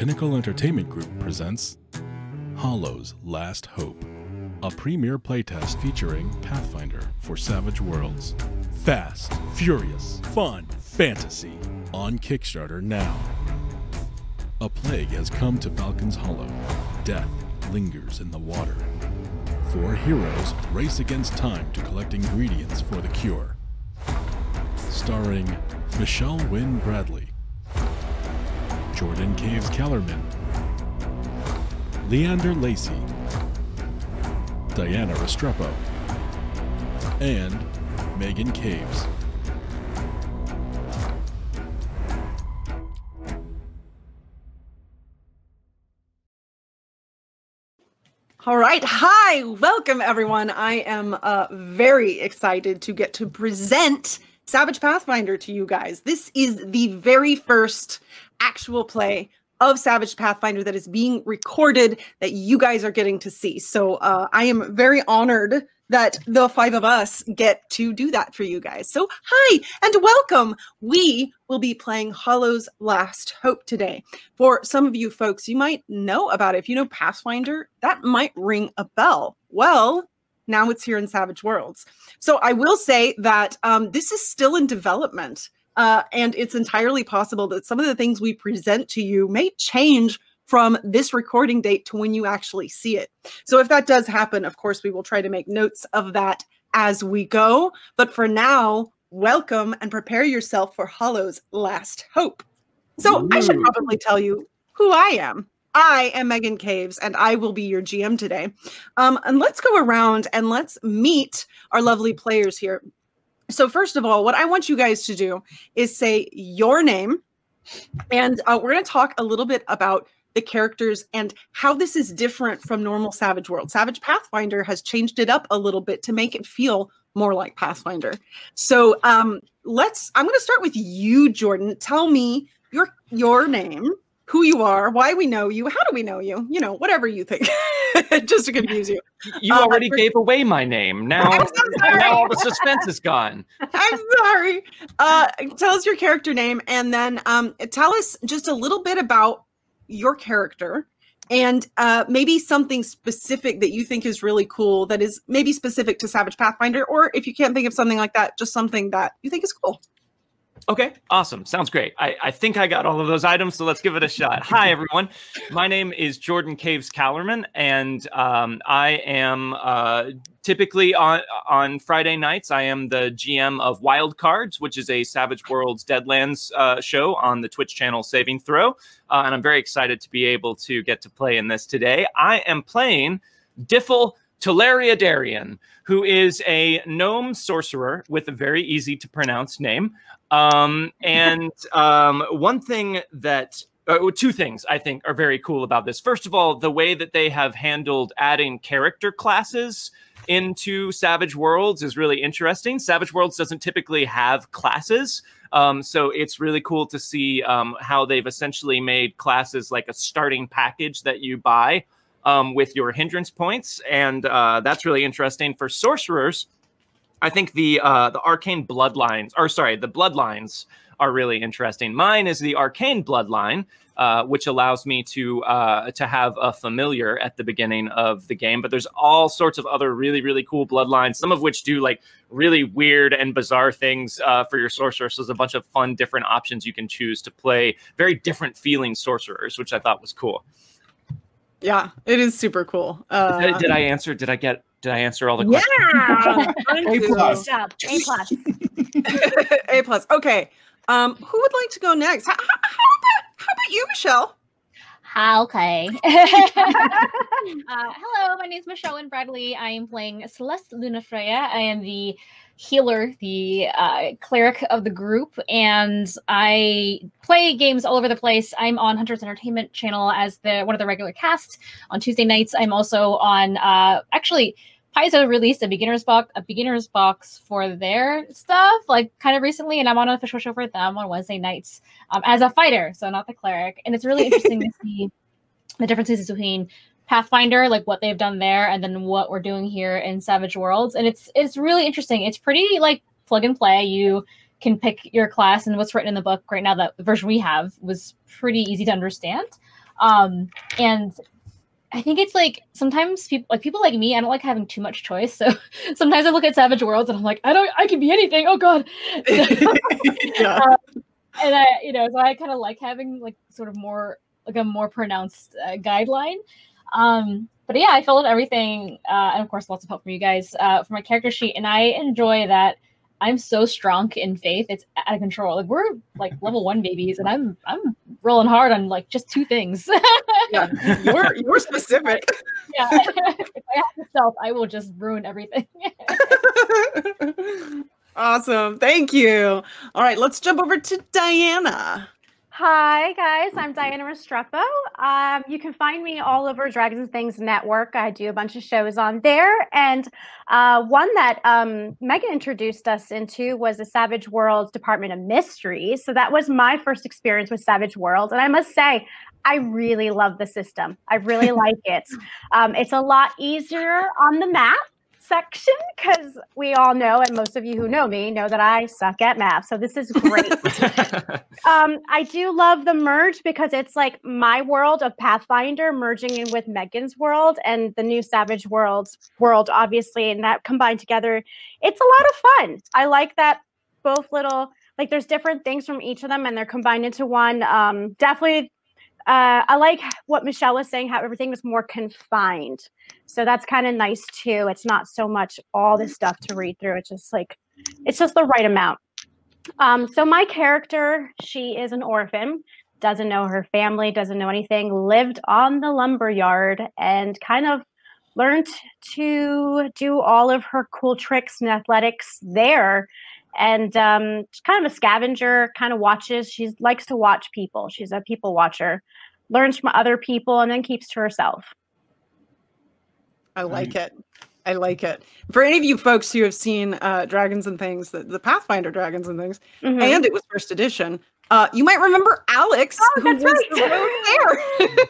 Pinnacle Entertainment Group presents Hollow's Last Hope, a premiere playtest featuring Pathfinder for Savage Worlds. Fast, furious, fun, fantasy, on Kickstarter now. A plague has come to Falcon's Hollow. Death lingers in the water. 4 heroes race against time to collect ingredients for the cure. Starring Nguyen Bradley, Jordan Caves-Callarman, Leander Lacy, Diana Restrepo, and Meghan Caves. All right. Hi, welcome everyone. I am very excited to get to present Savage Pathfinder to you guys. This is the very first actual play of Savage Pathfinder that is being recorded that you guys are getting to see. So I am very honored that the 5 of us get to do that for you guys. So hi and welcome. We will be playing Hollow's Last Hope today. For some of you folks, you might know about it. If you know Pathfinder, that might ring a bell. Well, now it's here in Savage Worlds. So I will say that this is still in development, and it's entirely possible that some of the things we present to you may change from this recording date to when you actually see it. So if that does happen, of course, we will try to make notes of that as we go. But for now, welcome and prepare yourself for Hollow's Last Hope. So I should probably tell you who I am. I am Meghan Caves, and I will be your GM today. And let's go around and let's meet our lovely players here. So first of all, what I want you guys to do is say your name, and we're going to talk a little bit about the characters and how this is different from normal Savage World. Savage Pathfinder has changed it up a little bit to make it feel more like Pathfinder. So I'm going to start with you, Jordan. Tell me your name, who you are, why we know you, how do we know you, whatever you think, just to confuse you. You already gave away my name. Now all the suspense is gone. I'm sorry. Tell us your character name, and then tell us just a little bit about your character, and maybe something specific that you think is really cool that is maybe specific to Savage Pathfinder, or if you can't think of something like that, just something that you think is cool. Okay, awesome. Sounds great. I think I got all of those items, so let's give it a shot. Hi, everyone. My name is Jordan Caves-Callarman, and I am typically on Friday nights, I am the GM of Wild Cards, which is a Savage Worlds Deadlands show on the Twitch channel Saving Throw, and I'm very excited to be able to get to play in this today. I am playing Diffel Tulariadarian, who is a gnome sorcerer with a very easy to pronounce name. One thing that, 2 things I think are very cool about this. First of all, the way that they have handled adding character classes into Savage Worlds is really interesting. Savage Worlds doesn't typically have classes. So it's really cool to see how they've essentially made classes like a starting package that you buy with your hindrance points. And that's really interesting for sorcerers. I think the arcane bloodlines, the bloodlines are really interesting. Mine is the arcane bloodline, which allows me to have a familiar at the beginning of the game. But there's all sorts of other really, really cool bloodlines, some of which do like really weird and bizarre things for your sorcerer. So there's a bunch of fun, different options you can choose to play very different feeling sorcerers, which I thought was cool. Yeah, it is super cool. Did I answer? Did I answer all the questions? Yeah. A+. A+. Okay. Who would like to go next? How about you, Michelle? Okay. Hello, my name is Michelle Nguyen Bradley. I am playing Celeste Lunafreya. I am the healer, the cleric of the group, and I play games all over the place. I'm on Hunter's Entertainment channel as one of the regular cast on Tuesday nights. I'm also on actually Paizo released a beginner's box for their stuff, like kind of recently, and I'm on an official show for them on Wednesday nights as a fighter, so not the cleric. And it's really interesting to see the differences between Pathfinder, like what they've done there, and then what we're doing here in Savage Worlds. And it's really interesting. It's pretty like plug and play. You can pick your class, and what's written in the book right now, that the version we have was pretty easy to understand. And I think it's like sometimes people like me, I don't like having too much choice. So sometimes I look at Savage Worlds and I'm like, I can be anything. Oh God. Yeah. And I, so I kind of like having like sort of more like a more pronounced guideline. But yeah, I filled out everything, and of course, lots of help from you guys for my character sheet. And I enjoy that I'm so strong in faith; it's out of control. Like we're like level 1 babies, and I'm rolling hard on like just 2 things. Yeah, you're specific. Yeah, if I have to stealth, I will just ruin everything. Awesome, thank you. All right, let's jump over to Diana. Hi guys, I'm Diana Restrepo. You can find me all over Dragons and Things Network. I do a bunch of shows on there, and one that Megan introduced us into was the Savage Worlds Department of Mysteries. So that was my first experience with Savage Worlds, and I must say, I really love the system. I really like it. It's a lot easier on the math section because we all know, and most of you who know me know that I suck at math. So this is great. I do love the merge because it's like my world of Pathfinder merging in with Megan's world and the new Savage world, obviously, and that combined together, it's a lot of fun. I like that both little, like there's different things from each of them and they're combined into one. Definitely, I like what Michelle was saying, how everything was more confined. So that's kind of nice too. It's not so much all this stuff to read through. It's just like, it's just the right amount. So my character, she is an orphan, doesn't know her family, doesn't know anything, lived on the lumberyard and kind of learned to do all of her cool tricks and athletics there. And she's kind of a scavenger, kind of watches. She likes to watch people. She's a people watcher, learns from other people and then keeps to herself. I like it. I like it. For any of you folks who have seen Dragons and Things, the Pathfinder Dragons and Things, and it was first edition, you might remember Alex, who was the rogue there.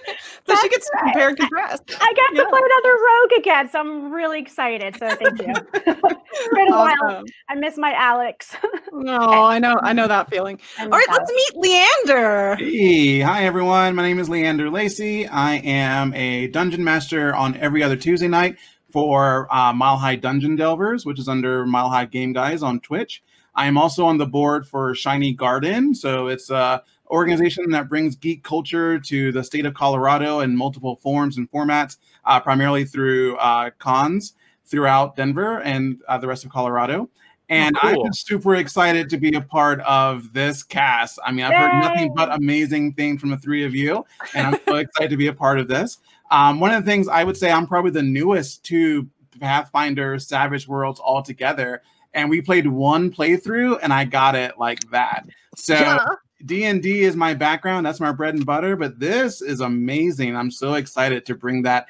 So she gets to compare and contrast. I get to play another rogue again, so I'm really excited. So thank you. It's been a while. I miss my Alex. No, I know that feeling. All right, let's meet Leander. Hey, hi everyone. My name is Leander Lacy. I am a dungeon master on every other Tuesday night for Mile High Dungeon Delvers, which is under Mile High Game Guys on Twitch. I am also on the board for Shiny Garden. So it's a organization that brings geek culture to the state of Colorado in multiple forms and formats, primarily through cons throughout Denver and the rest of Colorado. And I'm just super excited to be a part of this cast. I mean, I've heard nothing but amazing things from the 3 of you, and I'm so excited to be a part of this. One of the things I would say, I'm probably the newest to Pathfinder Savage Worlds altogether. And we played 1 playthrough and I got it like that. So D&D is my background. That's my bread and butter. But this is amazing. I'm so excited to bring that,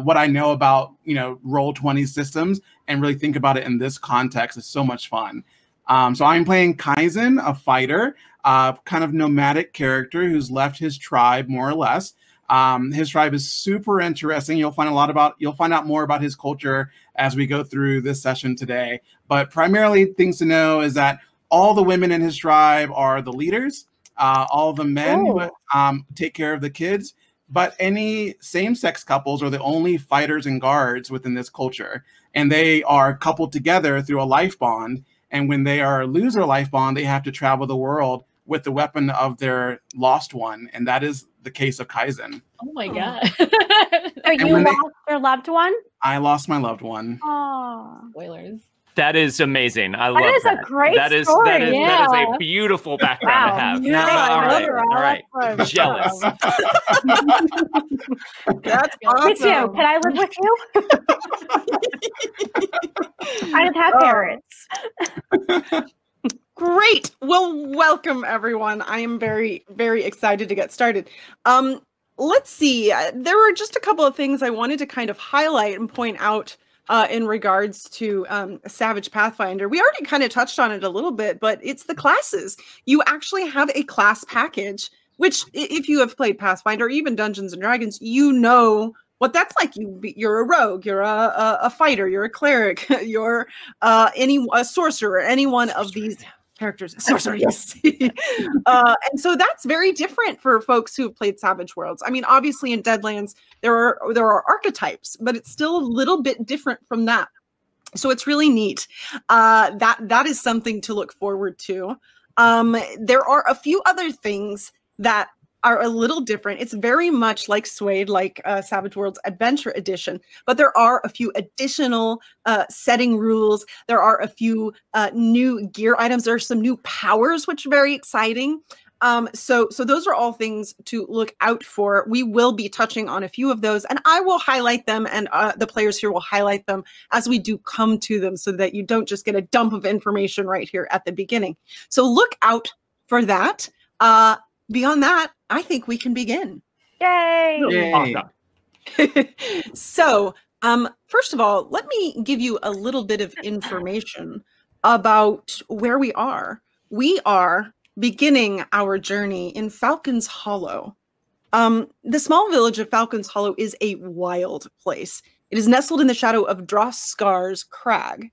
what I know about, Roll20 systems and really think about it in this context. It's so much fun. So I'm playing Kaizen, a fighter, kind of nomadic character who's left his tribe more or less. His tribe is super interesting. You'll find out more about his culture as we go through this session today. But primarily things to know is that all the women in his tribe are the leaders. All the men take care of the kids. But any same-sex couples are the only fighters and guards within this culture. And they are coupled together through a life bond. And when they lose their life bond, they have to travel the world with the weapon of their lost one. And that is the case of Kaizen. Oh my God. So you lost your loved one? I lost my loved one. Oh. Spoilers. That is amazing. I love that. That is a great story. That is a beautiful background to have. Yeah. All right. Jealous. That's awesome. Me too. Can I live with you? I don't have parents. Great. Well, welcome everyone. I am very, very excited to get started. Let's see. There were just a couple of things I wanted to kind of highlight and point out in regards to Savage Pathfinder. We already kind of touched on it a little bit, but it's the classes. You actually have a class package, which if you have played Pathfinder or even Dungeons and Dragons, you know what that's like. You're a rogue, you're a fighter, you're a cleric, you're a sorcerer, any one of these characters, sorcerer, yes. And so that's very different for folks who have played Savage Worlds. I mean, obviously in Deadlands there are archetypes, but it's still a little bit different from that. So it's really neat. That is something to look forward to. There are a few other things that are a little different. It's very much like Suede, like Savage Worlds Adventure Edition, but there are a few additional setting rules. There are a few new gear items. There are some new powers, which are very exciting. So those are all things to look out for. We will be touching on a few of those, and I will highlight them, and the players here will highlight them as we do come to them, so that you don't just get a dump of information right here at the beginning. So look out for that. Beyond that, I think we can begin. Yay! Yay. So, first of all, let me give you a little bit of information about where we are. We are beginning our journey in Falcon's Hollow. The small village of Falcon's Hollow is a wild place. It is nestled in the shadow of Drosskar's Crag.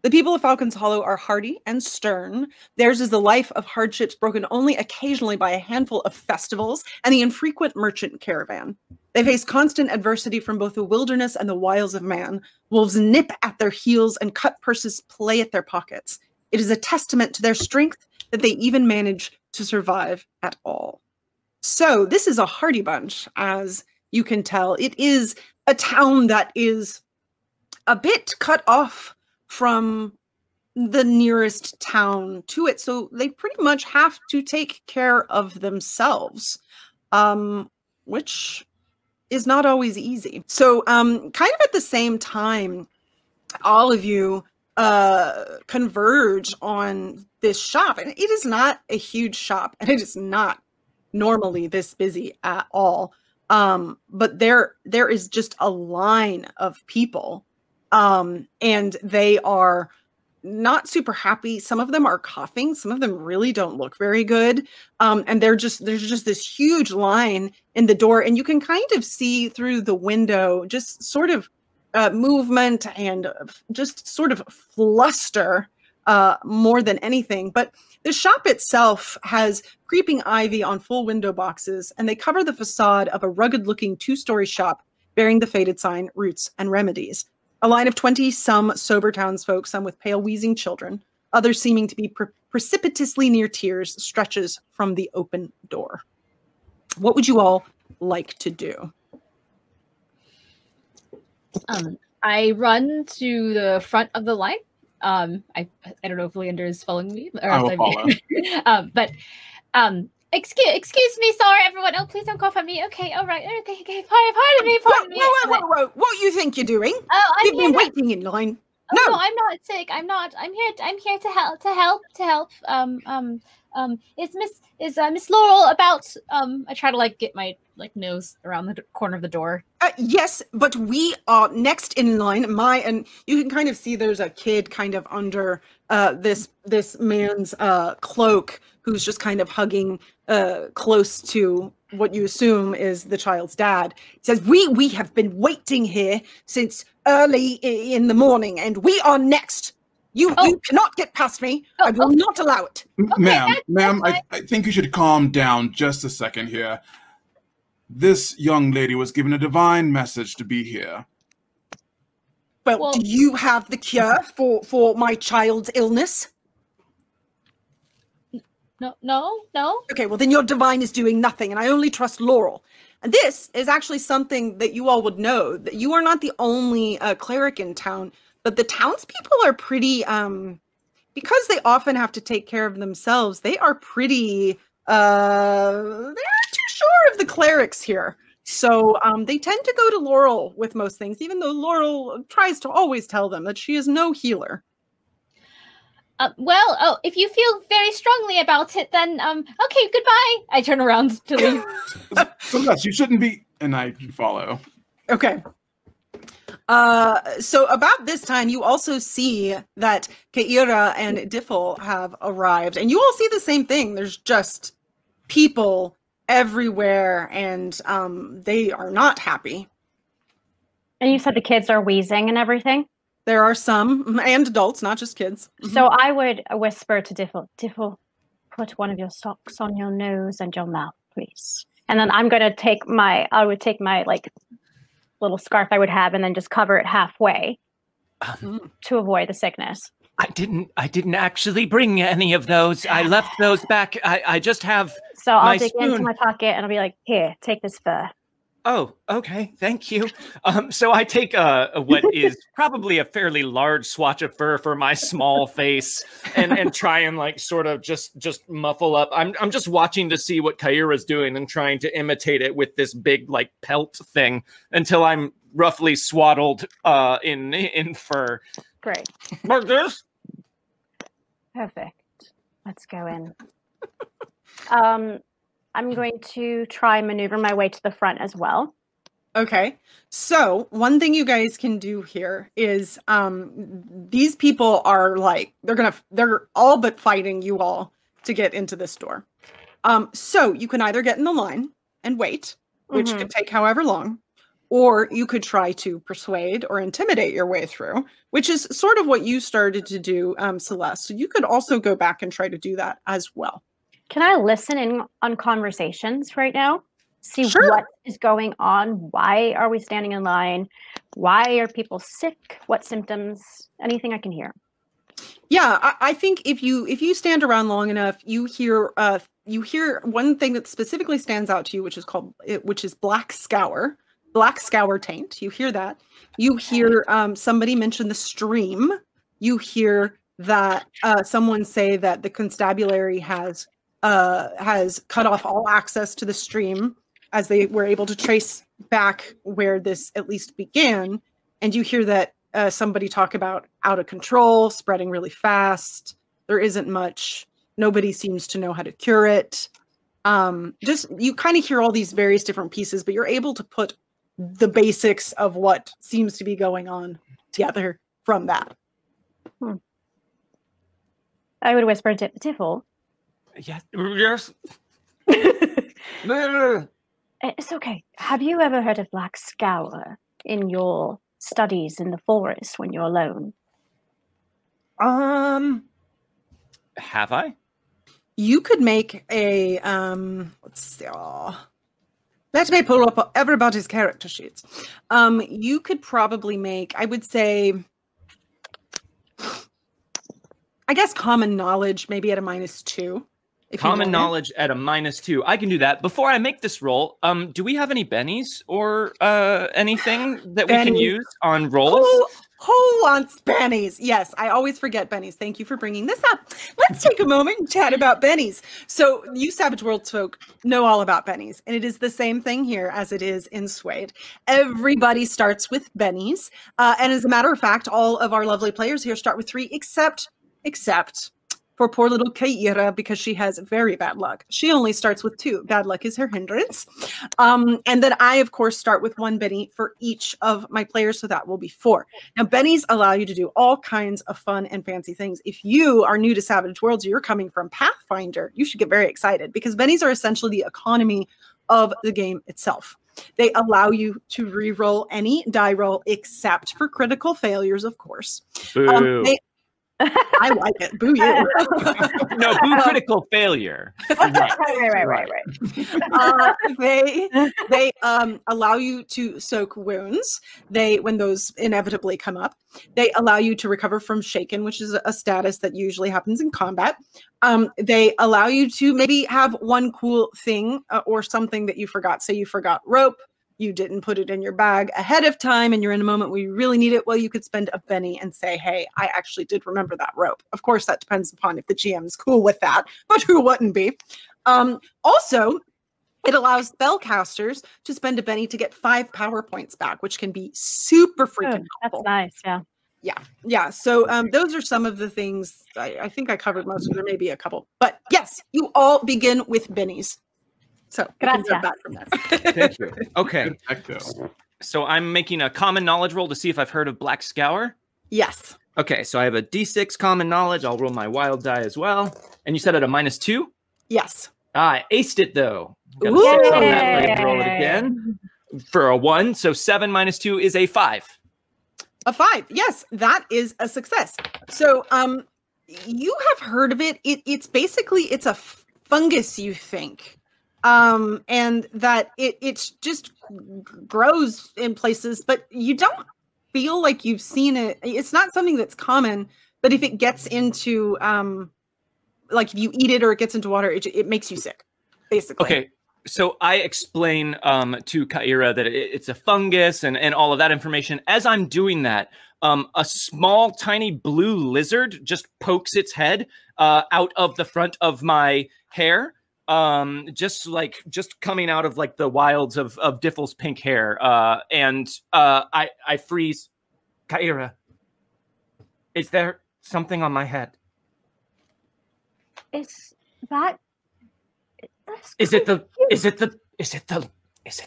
The people of Falcon's Hollow are hardy and stern. Theirs is the life of hardships broken only occasionally by a handful of festivals and the infrequent merchant caravan. They face constant adversity from both the wilderness and the wiles of man. Wolves nip at their heels and cut purses play at their pockets. It is a testament to their strength that they even manage to survive at all. So this is a hardy bunch, as you can tell. It is a town that is a bit cut off from the nearest town to it. So they pretty much have to take care of themselves, which is not always easy. So kind of at the same time, all of you converge on this shop. And it is not a huge shop, and it is not normally this busy at all. But there is just a line of people. And they are not super happy. Some of them are coughing. Some of them really don't look very good. And there's just this huge line in the door, and you can kind of see through the window just sort of movement and just sort of fluster more than anything. But the shop itself has creeping ivy on full window boxes, and they cover the facade of a rugged-looking two-story shop bearing the faded sign, Roots and Remedies. A line of 20-some sober townsfolk, some with pale, wheezing children, others seeming to be precipitously near tears, stretches from the open door. What would you all like to do? I run to the front of the line. I don't know if Leander is following me. Or I will follow. But excuse me, sorry, everyone. Oh, please don't cough on me. Okay, all right. Okay. Pardon me. Whoa. What you think you're doing? Oh, You've been waiting in line. Oh, no, I'm not sick. I'm not. I'm here to help. Is Miss Laurel about? I try to get my nose around the corner of the door. Yes, but we are next in line. And you can kind of see there's a kid kind of under this man's cloak, who's just kind of hugging close to what you assume is the child's dad. He says, we have been waiting here since early in the morning, and we are next. You cannot get past me. I will not allow it. Okay, ma'am, I think you should calm down just a second here. This young lady was given a divine message to be here. Well, do you have the cure for my child's illness? No. Okay, well then your divine is doing nothing, and I only trust Laurel. And this is actually something that you all would know, that you are not the only cleric in town, but the townspeople are pretty, because they often have to take care of themselves, they are pretty, they're not too sure of the clerics here. So they tend to go to Laurel with most things, even though Laurel tries to always tell them that she is no healer. If you feel very strongly about it, then, okay, goodbye. I turn around to leave. So yes, you shouldn't be, and I follow. Okay. So about this time, you also see that Keira and Diffel have arrived, and you all see the same thing. There's just people everywhere, and they are not happy. And you said the kids are wheezing and everything? There are some, and adults, not just kids. So I would whisper to Diffle, Diffle, put one of your socks on your nose and your mouth, please. And then I'm going to take my like little scarf I would have and then just cover it halfway to avoid the sickness. I didn't actually bring any of those. I left those back. I just have So I'll my dig spoon. into my pocket and I'll be like, here, take this fur. Oh, okay. Thank you. So I take what is probably a fairly large swatch of fur for my small face and try and like sort of just muffle up. I'm just watching to see what Kyra's doing and trying to imitate it with this big like pelt thing until I'm roughly swaddled in fur. Great. Like this? Perfect. Let's go in. I'm going to try and maneuver my way to the front as well. Okay. So one thing you guys can do here is these people are like, they're all but fighting you all to get into this door. So you can either get in the line and wait, which could take however long, or you could try to persuade or intimidate your way through, which is sort of what you started to do, Celeste. So you could also go back and try to do that as well. Can I listen in on conversations right now? See Sure. what is going on? Why are we standing in line? Why are people sick? What symptoms? Anything I can hear? Yeah, I think if you stand around long enough, you hear one thing that specifically stands out to you, which is black scour taint. You hear that. You hear somebody mention the stream. You hear that someone say that the constabulary has cut off all access to the stream as they were able to trace back where this at least began. And you hear that somebody talk about out of control, spreading really fast. There isn't much. Nobody seems to know how to cure it. Just you kind of hear all these various different pieces, but you're able to put the basics of what seems to be going on together from that. I would whisper to Tiffle. Yes. Yes. It's okay. Have you ever heard of black scour in your studies in the forest when you're alone? Have I? You could make a let's see. Let me pull up everybody's character sheets. You could probably make, I would say, I guess common knowledge maybe at a -2. Common knowledge at a -2. I can do that. Before I make this roll, do we have any bennies or anything that we can use on rolls? Who wants bennies? Yes, I always forget bennies. Thank you for bringing this up. Let's take a moment and chat about bennies. So you Savage Worlds folk know all about bennies, and it is the same thing here as it is in Suede. Everybody starts with bennies, and as a matter of fact, all of our lovely players here start with 3, except for poor little Kyra, because she has very bad luck. She only starts with 2. Bad luck is her hindrance. And then I, of course, start with 1 benny for each of my players, so that will be 4. Now, bennies allow you to do all kinds of fun and fancy things. If you are new to Savage Worlds, you're coming from Pathfinder, you should get very excited, because bennies are essentially the economy of the game itself. They allow you to re-roll any die roll except for critical failures, of course. I like it. Boo you. No, boo critical failure. Right. They allow you to soak wounds. When those inevitably come up, they allow you to recover from shaken, which is a status that usually happens in combat. They allow you to maybe have one cool thing or something that you forgot. Say you forgot rope. You didn't put it in your bag ahead of time and you're in a moment where you really need it. Well, you could spend a benny and say, hey, I actually did remember that rope. Of course, that depends upon if the GM is cool with that, but who wouldn't be? Also, it allows spellcasters to spend a benny to get 5 power points back, which can be super freaking helpful. That's nice, yeah. Yeah. So those are some of the things. I think I covered most of them. There may be a couple. But yes, you all begin with bennies. So Gracias. back from this. Thank you. Okay. So I'm making a common knowledge roll to see if I've heard of black scour. Yes. Okay, so I have a D6 common knowledge. I'll roll my wild die as well. And you said at a -2? Yes. I aced it though. Got a 6 on that. Let me roll it again for a 1. So 7 - 2 is a 5. A 5. Yes, that is a success. So, you have heard of it. It's basically it's a fungus, you think, and that it's just grows in places, but you don't feel like you've seen it. It's not something that's common, but if it gets into like if you eat it or it gets into water, it makes you sick, basically. Okay. So I explain to Kaira that it's a fungus and all of that information. As I'm doing that, a small, tiny blue lizard just pokes its head out of the front of my hair, just coming out of like the wilds of Diffel's pink hair. And I freeze. Kaira, is there something on my head? Is that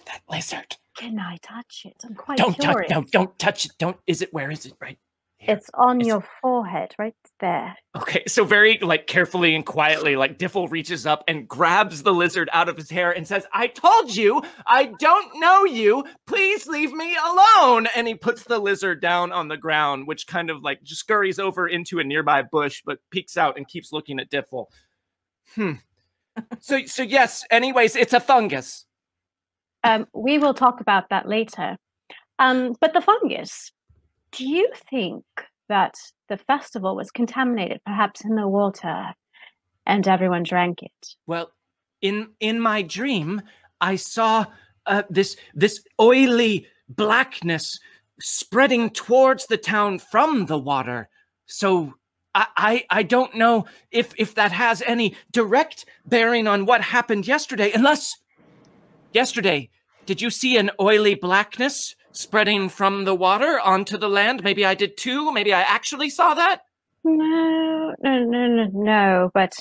that lizard? Can I touch it? I'm quite Don't curious. touch. No, don't touch it. Don't. Where is it? Right here. It's on your forehead, right there. Okay, so very like carefully and quietly, like Diffel reaches up and grabs the lizard out of his hair and says, "I told you, I don't know you. Please leave me alone." And he puts the lizard down on the ground, which kind of like just scurries over into a nearby bush, but peeks out and keeps looking at Diffel. So yes. Anyways, it's a fungus. We will talk about that later. But the fungus, do you think that the festival was contaminated, perhaps in the water, and everyone drank it? Well, in my dream, I saw this oily blackness spreading towards the town from the water. So I don't know if that has any direct bearing on what happened yesterday, unless yesterday, did you see an oily blackness spreading from the water onto the land? Maybe I did too. Maybe I actually saw that. No, but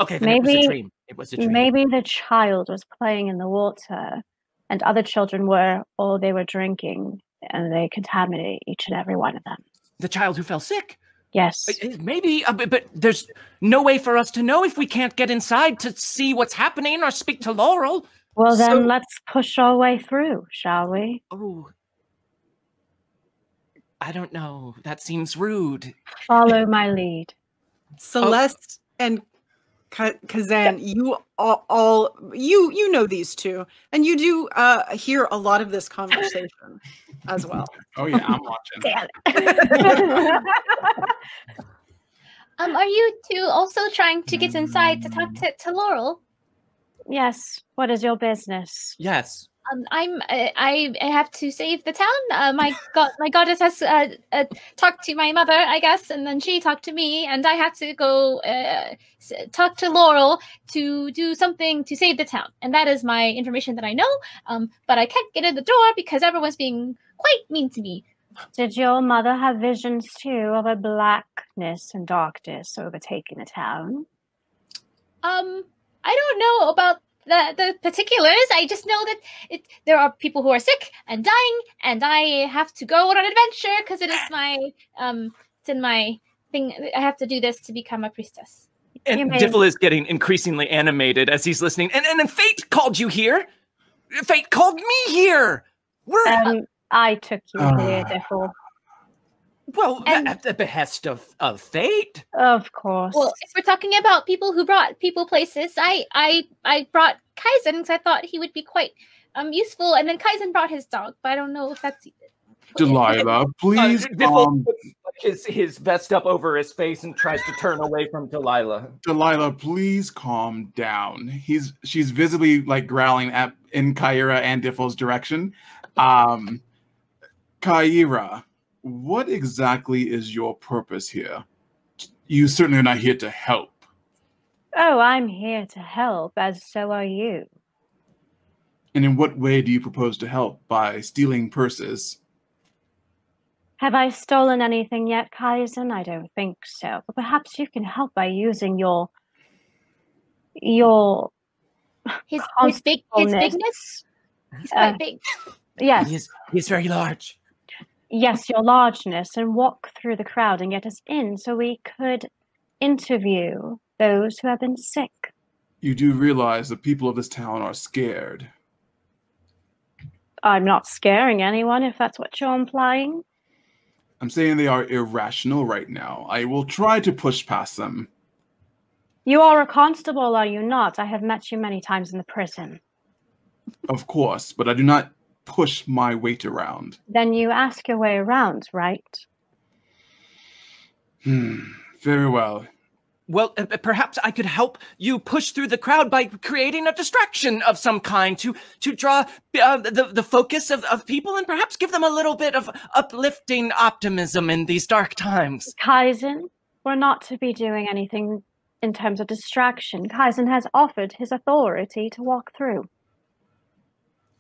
okay, then maybe it was a dream. It was a dream. Maybe the child was playing in the water and other children were, or they were drinking, and they contaminated each and every one of them. The child who fell sick? Yes. Maybe, but there's no way for us to know if we can't get inside to see what's happening or speak to Laurel. Well, then let's push our way through, shall we? Oh, I don't know. That seems rude. Follow my lead. Celeste and Kazan, you all you know these two, and you do hear a lot of this conversation as well. Oh yeah, I'm watching. Damn it. Are you two also trying to get inside to talk to Laurel? Yes. What is your business? Yes. I have to save the town. My goddess has talked to my mother, I guess, and then she talked to me, and I have to go talk to Laurel to do something to save the town. And that is my information that I know. But I can't get in the door because everyone's being quite mean to me. Did your mother have visions too of a blackness and darkness overtaking the town? I don't know about the particulars. I just know that there are people who are sick and dying, and I have to go on an adventure because it is my it's in my thing. I have to do this to become a priestess. And Diffel is getting increasingly animated as he's listening. And Fate called you here. Fate called me here. I took you here, Diffel. Well, at the behest of Fate. Of course. Well, if we're talking about people who brought people places, I brought Kaizen because I thought he would be quite useful, and then Kaizen brought his dog, but I don't know if that's Delilah, please. Diffel puts his vest up over his face and tries to turn away from Delilah. Delilah, please calm down. She's visibly like growling in Kaira and Diffel's direction. Kaira, what exactly is your purpose here? You certainly are not here to help. Oh, I'm here to help, as so are you. And in what way do you propose to help? By stealing purses? Have I stolen anything yet, Kaizen? I don't think so. But perhaps you can help by using your his bigness. He's quite big. Yes. He's very large. Yes, your largeness, and walk through the crowd and get us in so we could interview those who have been sick. You do realize the people of this town are scared. I'm not scaring anyone, if that's what you're implying. I'm saying they are irrational right now. I will try to push past them. You are a constable, are you not? I have met you many times in the prison. Of course, but I do not push my weight around. Then you ask your way around, right? Very well. Well, perhaps I could help you push through the crowd by creating a distraction of some kind to draw the focus of people and perhaps give them a little bit of uplifting optimism in these dark times. Kaizen, we're not to be doing anything in terms of distraction. Kaizen has offered his authority to walk through.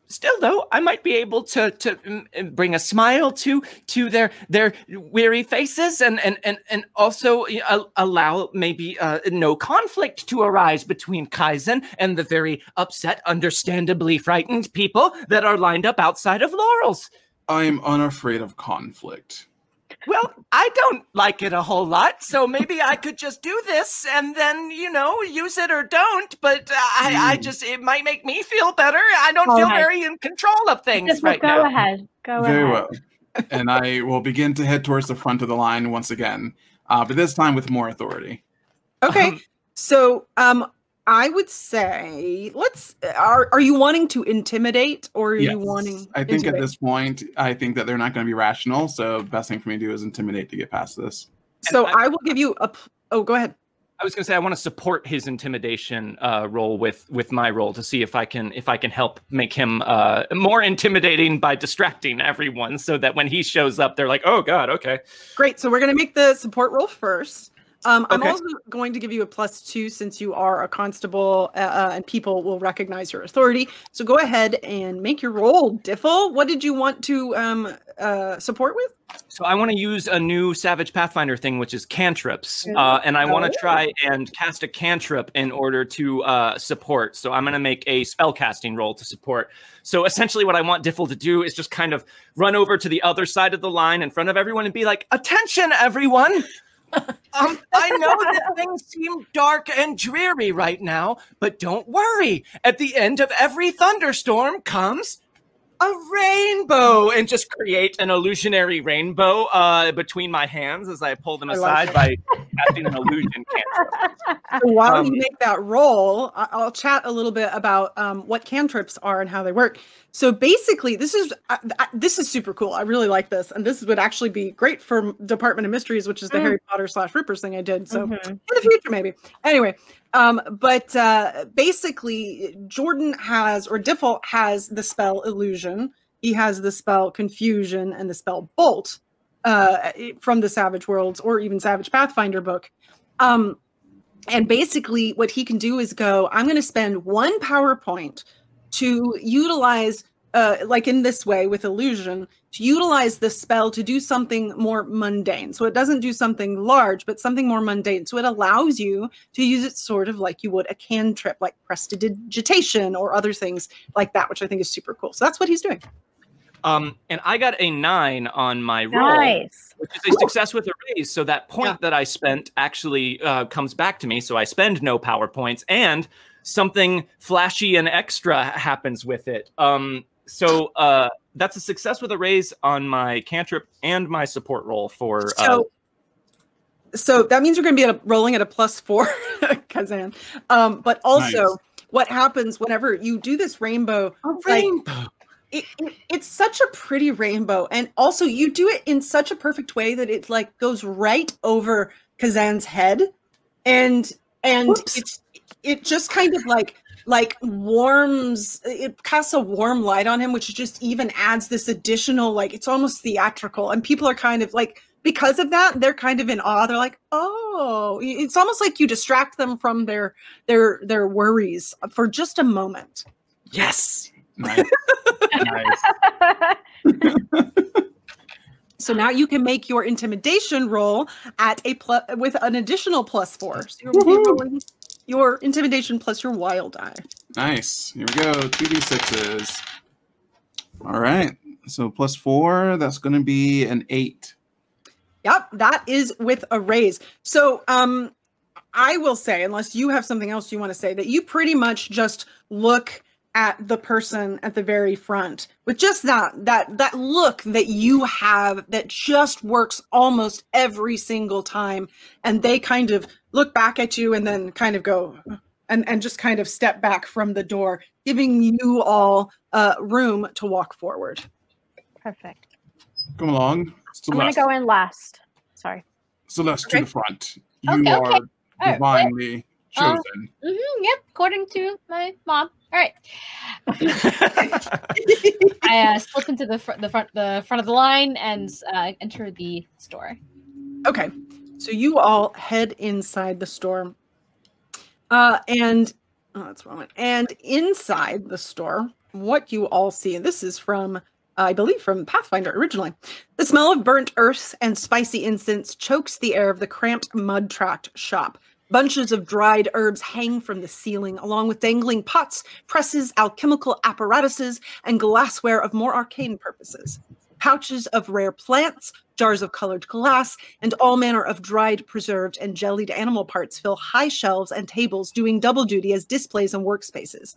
Still, though, I might be able to bring a smile to their weary faces and also allow maybe no conflict to arise between Kaizen and the very upset, understandably frightened people that are lined up outside of Laurel's. I'm unafraid of conflict. Well, I don't like it a whole lot, so maybe I could just do this and then, use it or don't, but I just, it might make me feel better. I don't feel very in control of things right now. Go ahead. Very well. And I will begin to head towards the front of the line once again, but this time with more authority. Okay, so I would say, are you wanting to intimidate or are you wanting? I think at this point, I think that they're not going to be rational. So the best thing for me to do is intimidate to get past this. So I will give you go ahead. I was going to say I want to support his intimidation role with my role to see if I can help make him more intimidating by distracting everyone, so that when he shows up, they're like, "Oh God, okay." Great. So we're going to make the support roll first. I'm also going to give you a +2 since you are a constable and people will recognize your authority. So go ahead and make your roll, Diffle. What did you want to support with? So I want to use a new Savage Pathfinder thing, which is cantrips. And I want to try and cast a cantrip in order to support. So I'm going to make a spell casting roll to support. So essentially what I want Diffle to do is just kind of run over to the other side of the line in front of everyone and be like, "Attention, everyone! I know that things seem dark and dreary right now, but don't worry. At the end of every thunderstorm comes a rainbow," and just create an illusionary rainbow between my hands as I pull them aside by casting an illusion cantrip. So while you make that roll, I'll chat a little bit about what cantrips are and how they work. So basically, this is super cool. I really like this, and this would actually be great for Department of Mysteries, which is the Harry Potter /Rippers thing I did. So in the future, maybe. Anyway, but basically, Diffle has the spell Illusion. He has the spell Confusion and the spell Bolt from the Savage Worlds or even Savage Pathfinder book. And basically, what he can do is go, "I'm going to spend 1 power point to utilize, like in this way with Illusion, to utilize the spell to do something more mundane." So it doesn't do something large, but something more mundane. So it allows you to use it sort of like you would a cantrip, like prestidigitation or other things like that, which I think is super cool. So that's what he's doing. And I got a 9 on my roll, which is a success with a raise. So that point that I spent actually comes back to me. So I spend no power points, and something flashy and extra happens with it. So that's a success with a raise on my cantrip and my support roll for. So that means you're going to be rolling at a +4, Kazan. But also, what happens whenever you do this rainbow? It's such a pretty rainbow, and also you do it in such a perfect way that it like goes right over Kazan's head, and it just kind of like warms, it casts a warm light on him, which just even adds this additional, like, it's almost theatrical, and people are kind of like, because of that, they're kind of in awe. They're like, "Oh," it's almost like you distract them from their worries for just a moment. Yes. Nice. So now you can make your intimidation roll at with an additional +4. So you're rolling your intimidation plus your wild eye. Nice. Here we go. 2d6s. All right. So +4. That's going to be an 8. Yep, that is with a raise. So I will say, unless you have something else you want to say, that you pretty much just look at the person at the very front with just that look that you have that just works almost every single time, and they kind of look back at you and then kind of go and just kind of step back from the door, giving you all room to walk forward. Perfect. Come along, Celeste. I'm going to go in last. Sorry. Celeste, Okay. to the front. You Okay. are right. divinely chosen. Yep, according to my mom. All right. I slip into the front of the line and enter the store. Okay, so you all head inside the store, and that's wrong. And inside the store, what you all see, and this is from, I believe, from Pathfinder originally. The smell of burnt earth and spicy incense chokes the air of the cramped, mud-tracked shop. Bunches of dried herbs hang from the ceiling, along with dangling pots, presses, alchemical apparatuses, and glassware of more arcane purposes. Pouches of rare plants, jars of colored glass, and all manner of dried, preserved, and jellied animal parts fill high shelves and tables, doing double duty as displays and workspaces.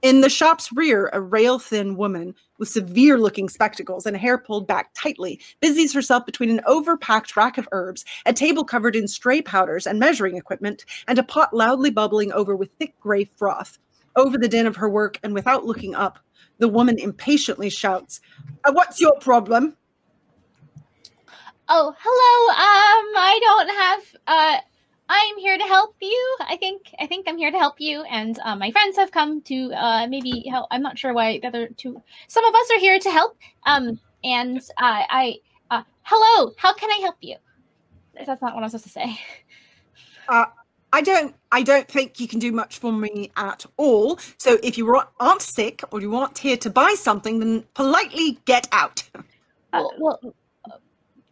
In the shop's rear, a rail-thin woman with severe-looking spectacles and hair pulled back tightly busies herself between an overpacked rack of herbs, a table covered in stray powders and measuring equipment, and a pot loudly bubbling over with thick gray froth. Over the din of her work, and without looking up, the woman impatiently shouts, "What's your problem?" Oh, hello. I don't have. I'm here to help you. I think I'm here to help you, and my friends have come to maybe help. I'm not sure why the other two. Some of us are here to help. And hello. How can I help you? That's not what I'm supposed to say. I don't think you can do much for me at all. So if you aren't sick or you aren't here to buy something, then politely get out.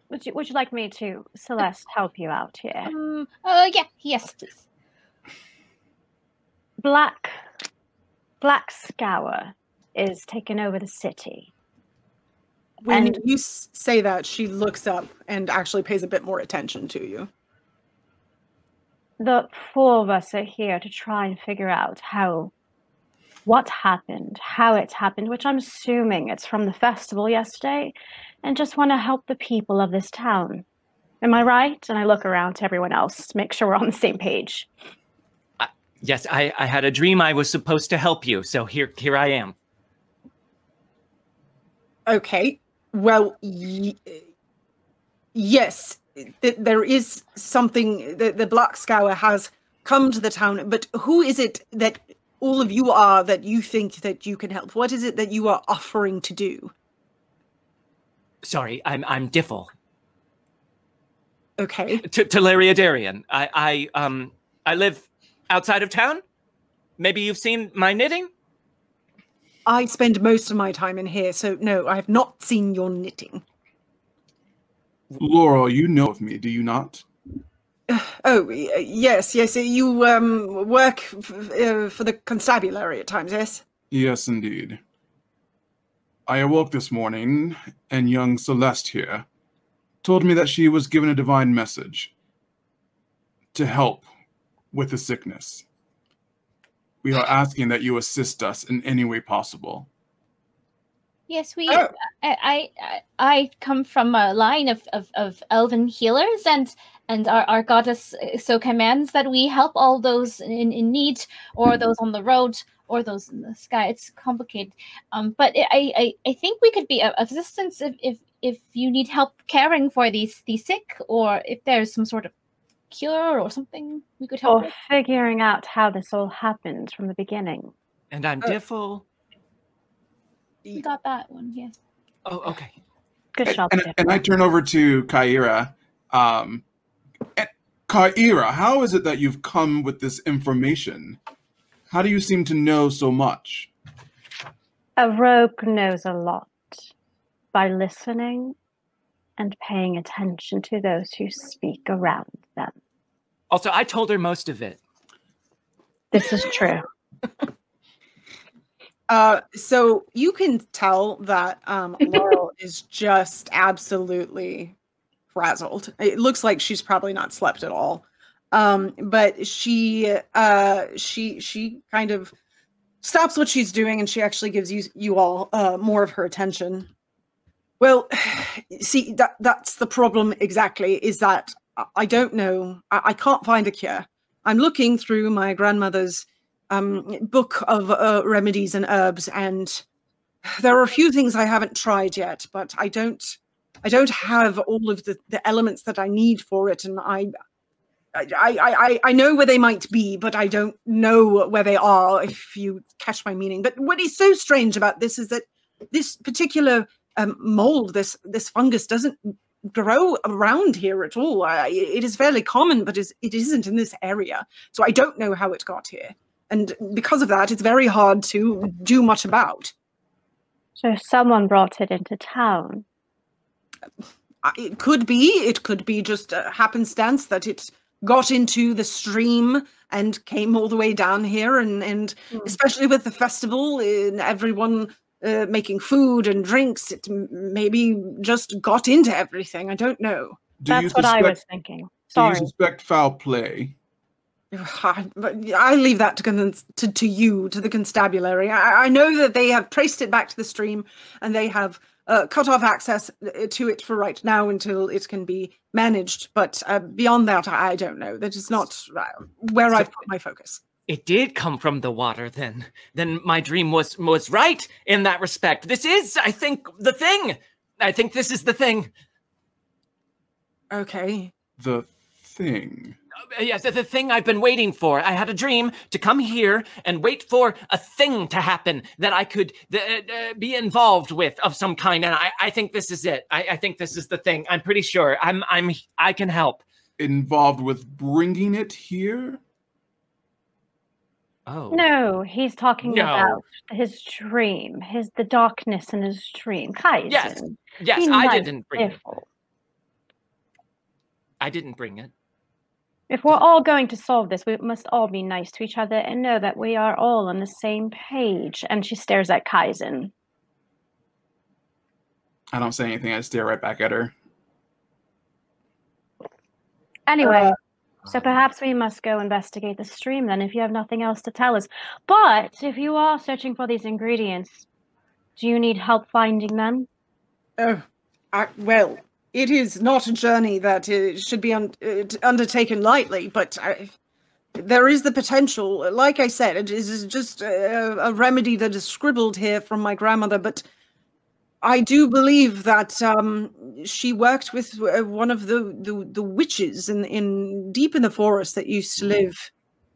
Would you like me to, Celeste, help you out here? Yes, please. Black Scour is taking over the city. When you say that, she looks up and actually pays a bit more attention to you. The four of us are here to try and figure out what happened, how it happened, which I'm assuming it's from the festival yesterday, and just want to help the people of this town. Am I right? And I look around to everyone else to make sure we're on the same page. Yes, I had a dream I was supposed to help you, so here I am. Okay, well, yes, there is something that the Black Scour has come to the town, but who is it that all of you are that you think that you can help? What is it that you are offering to do? Sorry, I'm Diffel. Okay. Teleria Darian. I live outside of town. Maybe you've seen my knitting? I spend most of my time in here, so no, I have not seen your knitting. Laurel, you know of me, do you not? Oh, yes. You work for the constabulary at times, yes? Yes, indeed. I awoke this morning, and young Celeste here told me that she was given a divine message to help with the sickness. We are asking that you assist us in any way possible. Yes, we. Oh. I come from a line of elven healers, and our goddess so commands that we help all those in need, or those on the road, or those in the sky. It's complicated, but I think we could be of assistance if you need help caring for these sick, or if there's some sort of cure or something we could help with. Figuring out how this all happened from the beginning. And I'm Diffel. You got that one, yes. Oh, okay. Good job. And I turn over to Kaira. Kaira, how is it that you've come with this information? How do you seem to know so much? A rogue knows a lot by listening and paying attention to those who speak around them. Also, I told her most of it. This is true. So you can tell that Laurel is just absolutely frazzled. It looks like she's probably not slept at all. But she kind of stops what she's doing and she actually gives you all more of her attention. Well, see, that's the problem exactly, is that I don't know. I can't find a cure. I'm looking through my grandmother's book of remedies and herbs, and there are a few things I haven't tried yet, but I don't have all of the elements that I need for it, and I know where they might be, but I don't know where they are, if you catch my meaning. But what is so strange about this is that this particular mold, this fungus, doesn't grow around here at all. It is fairly common, but it isn't in this area. So I don't know how it got here. And because of that, it's very hard to do much about. So someone brought it into town. It could be just a happenstance that it got into the stream and came all the way down here, and especially with the festival and everyone making food and drinks, it maybe just got into everything. I don't know. That's what I was thinking. Sorry. Do you suspect foul play? I leave that to you, to the constabulary. I know that they have traced it back to the stream, and they have cut off access to it for right now until it can be managed. But beyond that, I don't know. That is not where I've put my focus. It did come from the water, then. Then my dream was right in that respect. This is, I think, the thing. I think this is the thing. Okay. The thing. Yes, the thing I've been waiting for. I had a dream to come here and wait for a thing to happen that I could be involved with of some kind, and I think this is it. I think this is the thing. I'm pretty sure. I can help. Involved with bringing it here? Oh. No, he's talking about his dream, the darkness in his dream. Kaizen. Yes, I didn't bring it. I didn't bring it. If we're all going to solve this, we must all be nice to each other and know that we are all on the same page. And she stares at Kaizen. I don't say anything. I stare right back at her. Anyway, so perhaps we must go investigate the stream then, if you have nothing else to tell us. But if you are searching for these ingredients, do you need help finding them? Well, it is not a journey that should be undertaken lightly, but there is the potential. Like I said, it is just a remedy that is scribbled here from my grandmother, but I do believe that she worked with one of the witches deep in the forest that used to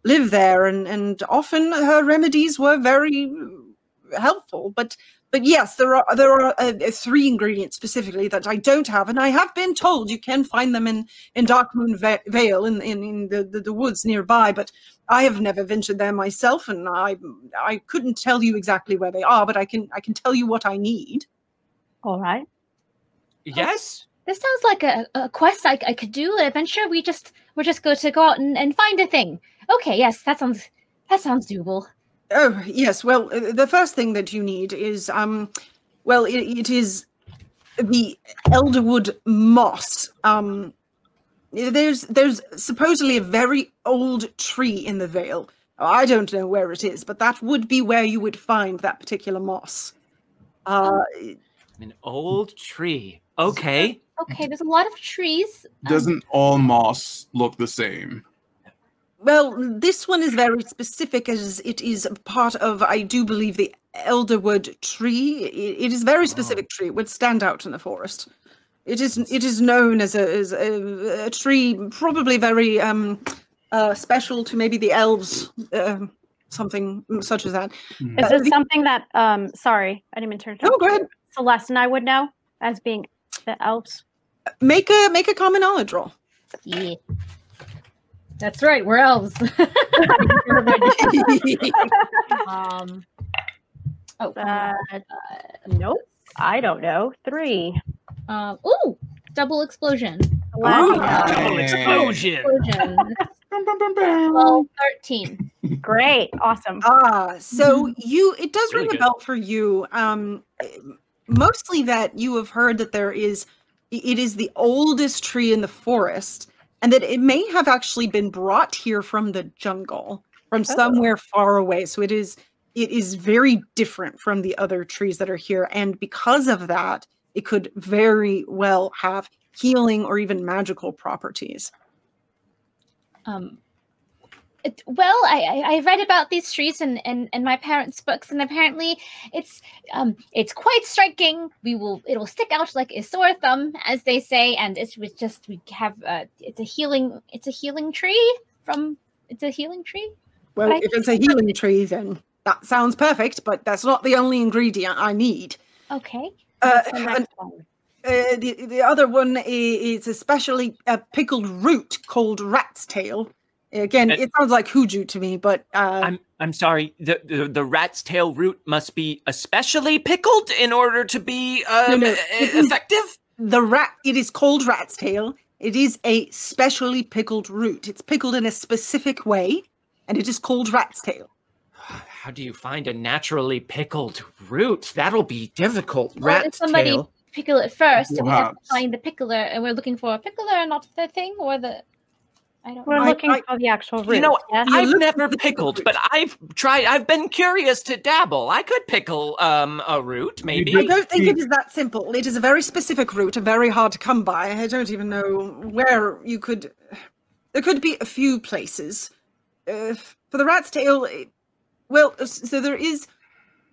live there, and often her remedies were very helpful. But yes, there are 3 ingredients specifically that I don't have, and I have been told you can find them in Darkmoon Vale in the woods nearby. But I have never ventured there myself, and I couldn't tell you exactly where they are. But I can tell you what I need. All right. Yes. This sounds like a quest I could do, an adventure. We're just going to go out and find a thing. Okay, yes, that sounds doable. Oh, yes. Well, the first thing that you need is, it is the elderwood moss. There's supposedly a very old tree in the Vale. I don't know where it is, but that would be where you would find that particular moss. An old tree. Okay. Okay, there's a lot of trees. Doesn't all moss look the same? Well, this one is very specific, as it is part of, I do believe, the elderwood tree. It is a very specific tree. It would stand out in the forest. It is known as a tree, probably very special to maybe the elves, something such as that. Is this something that? Sorry, I didn't mean to turn. No, go ahead. Celeste and I would know as being the elves. Make a common knowledge roll. Yeah. That's right, we're elves. Nope. I don't know. 3. Ooh, double explosion. Wow. Double explosion. 12, 13. Great. Awesome. So it does Really ring a good. bell for you. Mostly that you have heard that it is the oldest tree in the forest, and that it may have actually been brought here from the jungle, from somewhere far away. So it is it is very different from the other trees that are here. And because of that, it could very well have healing or even magical properties. Well, I read about these trees in my parents' books, and apparently it's quite striking. It'll stick out like a sore thumb, as they say, and it's a healing tree. Well, if it's a healing tree, then that sounds perfect, but that's not the only ingredient I need. Okay. The other one is especially a pickled root called rat's tail. Again, it sounds like hooju to me, but I'm sorry. The rat's tail root must be especially pickled in order to be effective. It is called rat's tail. It is a specially pickled root. It's pickled in a specific way, and it is called rat's tail. How do you find a naturally pickled root? That'll be difficult. Well, if somebody pickle it first, Perhaps. we have to find the pickler, and we're looking for a pickler, not the thing, or the. We're looking for the actual root. You know, yes? I've never pickled, but I've been curious to dabble. I could pickle a root, maybe. I don't think it is that simple. It is a very specific root, and very hard to come by. I don't even know where you could. There could be a few places. For the rat's tail, well, so there is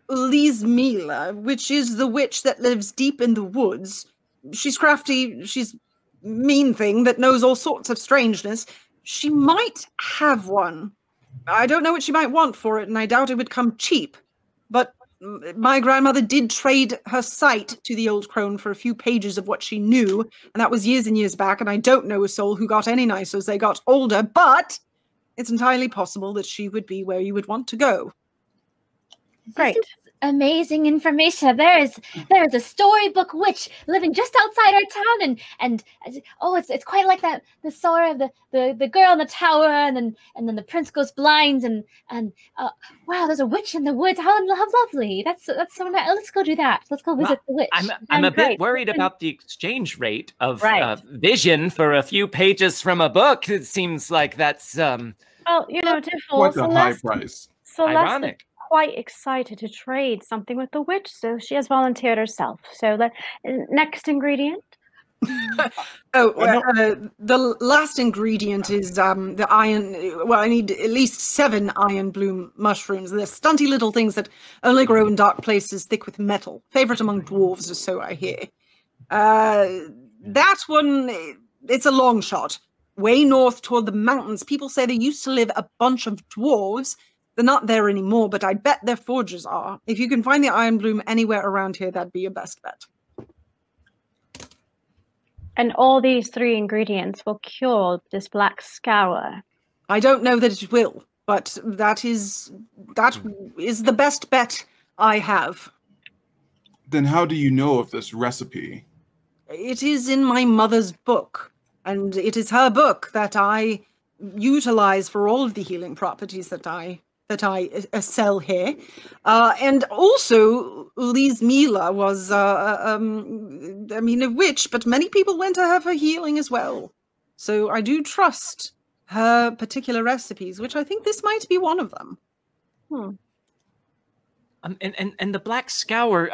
Lismila, which is the witch that lives deep in the woods. She's crafty. She's mean thing that knows all sorts of strangeness. She might have one. I don't know what she might want for it, and I doubt it would come cheap. But my grandmother did trade her sight to the old crone for a few pages of what she knew, and that was years and years back, and I don't know a soul who got any nicer as they got older, but it's entirely possible that she would be where you would want to go. Great. This is amazing information. There is a storybook witch living just outside our town, and it's quite like that, the story of the girl in the tower, and then the prince goes blind, and wow, there's a witch in the woods. How lovely. That's so nice. Let's go do that. Let's go visit the witch. I'm a bit worried about the exchange rate of vision for a few pages from a book. It seems like that's well, Diffle, what's a high price? ironic. Quite excited to trade something with the witch, so she has volunteered herself. So the next ingredient. The last ingredient is the iron. Well, I need at least 7 iron bloom mushrooms. They're stunty little things that only grow in dark places thick with metal. Favorite among dwarves, or so I hear. That one, it's a long shot. Way north toward the mountains, people say there used to live a bunch of dwarves. They're not there anymore, but I bet their forges are. If you can find the iron bloom anywhere around here, that'd be your best bet. And all these 3 ingredients will cure this black scour. I don't know that it will, but that is the best bet I have. Then how do you know of this recipe? It is in my mother's book, and it is her book that I utilize for all of the healing properties that I sell here. And also, Lise Mila was, a witch, but many people went to her for healing as well. So I do trust her particular recipes, which I think this might be one of them. And the black scour,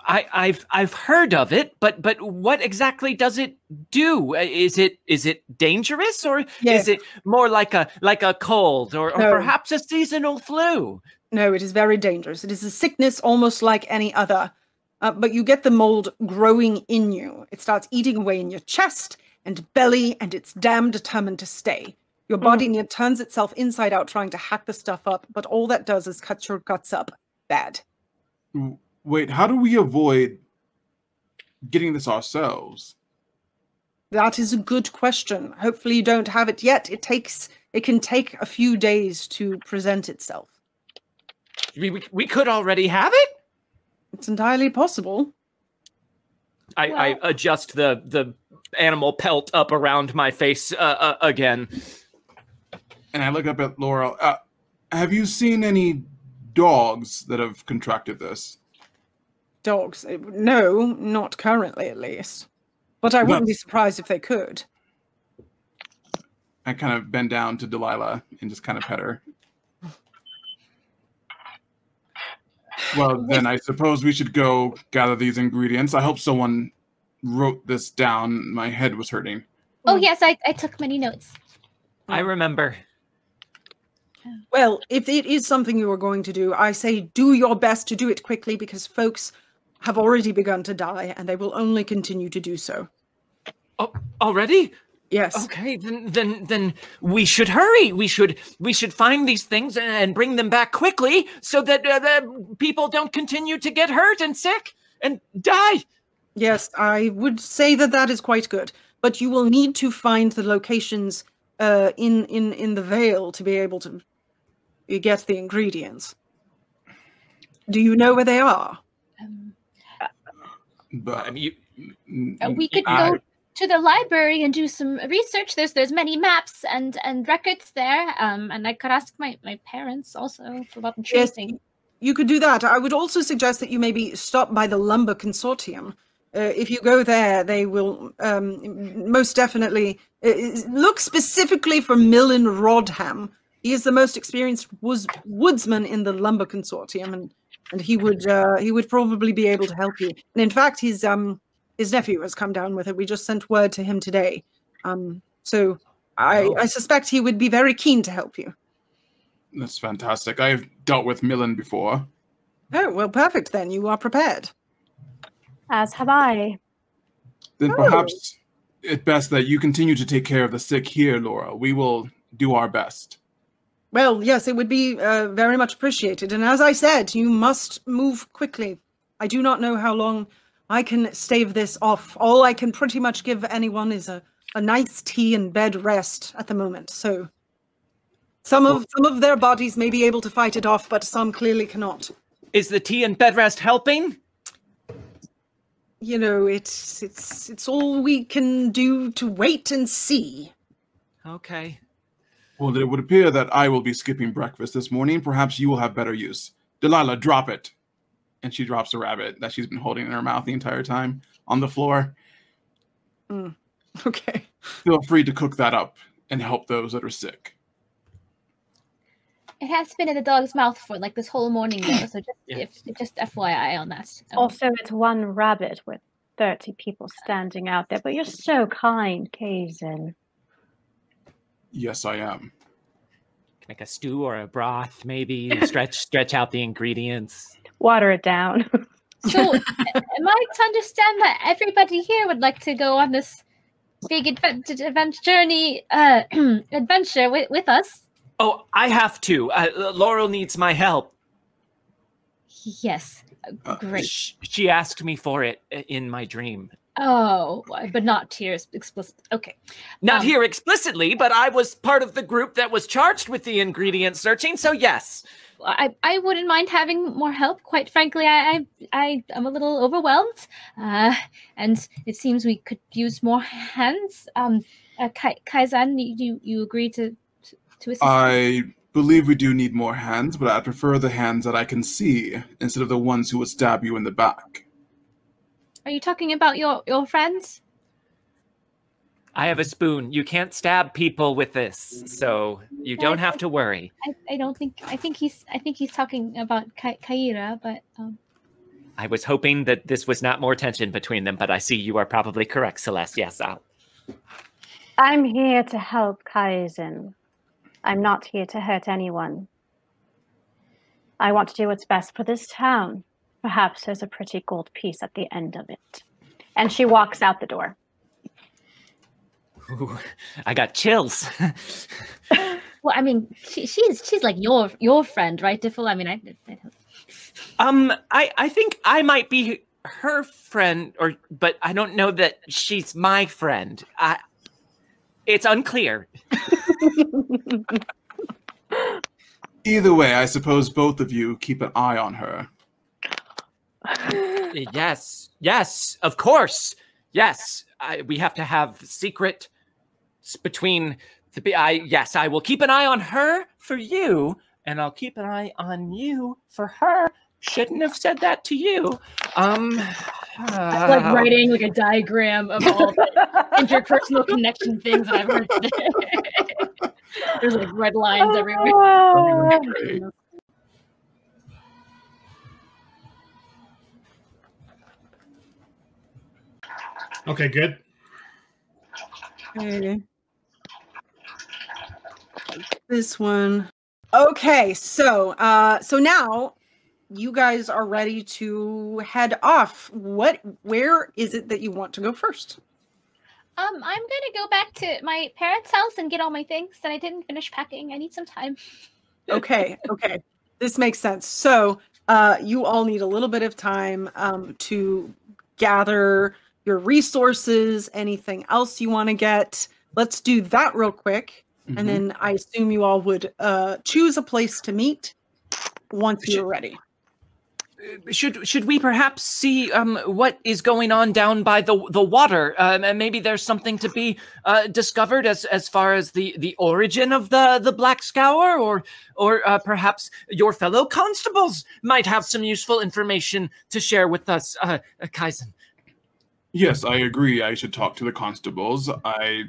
I've heard of it, but what exactly does it do? Is it dangerous, or is it more like a cold, or perhaps a seasonal flu? No, it is very dangerous. It is a sickness almost like any other, but you get the mold growing in you. It starts eating away in your chest and belly, and it's damn determined to stay. Your body turns itself inside out trying to hack the stuff up, but all that does is cut your guts up bad. Wait, how do we avoid getting this ourselves? That is a good question. Hopefully you don't have it yet. It can take a few days to present itself. We could already have it? It's entirely possible. I adjust the animal pelt up around my face again. And I look up at Laurel. Have you seen any dogs that have contracted this? Dogs? No, not currently at least. But I wouldn't be surprised if they could. I kind of bend down to Delilah and just kind of pet her. Well, then I suppose we should go gather these ingredients. I hope someone wrote this down. My head was hurting. Oh, yes, I took many notes. I remember. Well, if it is something you are going to do, I say do your best to do it quickly because folks have already begun to die and they will only continue to do so. Oh, already? Yes. Okay, then we should hurry. We should find these things and bring them back quickly so that the people don't continue to get hurt and sick and die. Yes, I would say that is quite good. But you will need to find the locations in the Vale to be able to get the ingredients. Do you know where they are? But We could go to the library and do some research. There's many maps and records there. And I could ask my parents also about the tracing. Yes, you could do that. I would also suggest that you maybe stop by the Lumber Consortium. If you go there, they will most definitely look specifically for Millen Rodham. He is the most experienced woodsman in the Lumber Consortium, and he would probably be able to help you. And in fact, his nephew has come down with it. We just sent word to him today. So I suspect he would be very keen to help you. That's fantastic. I've dealt with Millen before. Oh, well, perfect then. You are prepared. As have I. Then perhaps it's best that you continue to take care of the sick here, Laura. We will do our best. Well, yes, it would be very much appreciated. And as I said, you must move quickly. I do not know how long I can stave this off. All I can pretty much give anyone is a nice tea and bed rest at the moment. So some of their bodies may be able to fight it off, but some clearly cannot. Is the tea and bed rest helping? You know, it's all we can do to wait and see. Okay. Well, it would appear that I will be skipping breakfast this morning. Perhaps you will have better use. Delilah, drop it. And she drops a rabbit that she's been holding in her mouth the entire time on the floor. Okay. Feel free to cook that up and help those that are sick. It has been in the dog's mouth for like this whole morning though, so just FYI on that. Also, it's one rabbit with 30 people standing out there, but you're so kind, Kaizen. Yes, I am. Make a stew or a broth, maybe. Stretch out the ingredients. Water it down. So, am I to understand that everybody here would like to go on this big adventure with us? Oh, I have to. Laurel needs my help. Yes, great. She asked me for it in my dream. Oh, but not here explicit. Okay. Not here explicitly, but I was part of the group that was charged with the ingredient searching, so yes. I wouldn't mind having more help. Quite frankly, I'm a little overwhelmed, and it seems we could use more hands. Kaizen, you agree to assist? I believe we do need more hands, but I prefer the hands that I can see instead of the ones who would stab you in the back. Are you talking about your friends? I have a spoon. You can't stab people with this, so you don't have to worry. I think he's talking about Kaira, but I was hoping that this was not more tension between them, but I see you are probably correct, Celeste. Yes, I'm here to help Kaizen. I'm not here to hurt anyone. I want to do what's best for this town. Perhaps there's a pretty gold piece at the end of it. And she walks out the door. Ooh, I got chills. Well, I mean, she's like your friend, right, Diffel? I mean, I think I might be her friend, but I don't know that she's my friend. It's unclear. Either way, I suppose both of you keep an eye on her. Yes, of course. Yes, we have to have secret between the. I will keep an eye on her for you, and I'll keep an eye on you for her. Shouldn't have said that to you. Like writing like a diagram of all the interpersonal connection things that I've heard today. There's like red lines everywhere. Okay, good. Okay. This one. Okay, so now you guys are ready to head off. Where is it that you want to go first? I'm gonna go back to my parents' house and get all my things that I didn't finish packing. I need some time. Okay. This makes sense. So you all need a little bit of time to gather your resources, anything else you want to get. Let's do that real quick. And then I assume you all would choose a place to meet once you're ready. Should we perhaps see what is going on down by the water? And maybe there's something to be discovered as far as the origin of the Black Scour, or perhaps your fellow constables might have some useful information to share with us, Kaizen. Yes, I agree. I should talk to the constables. I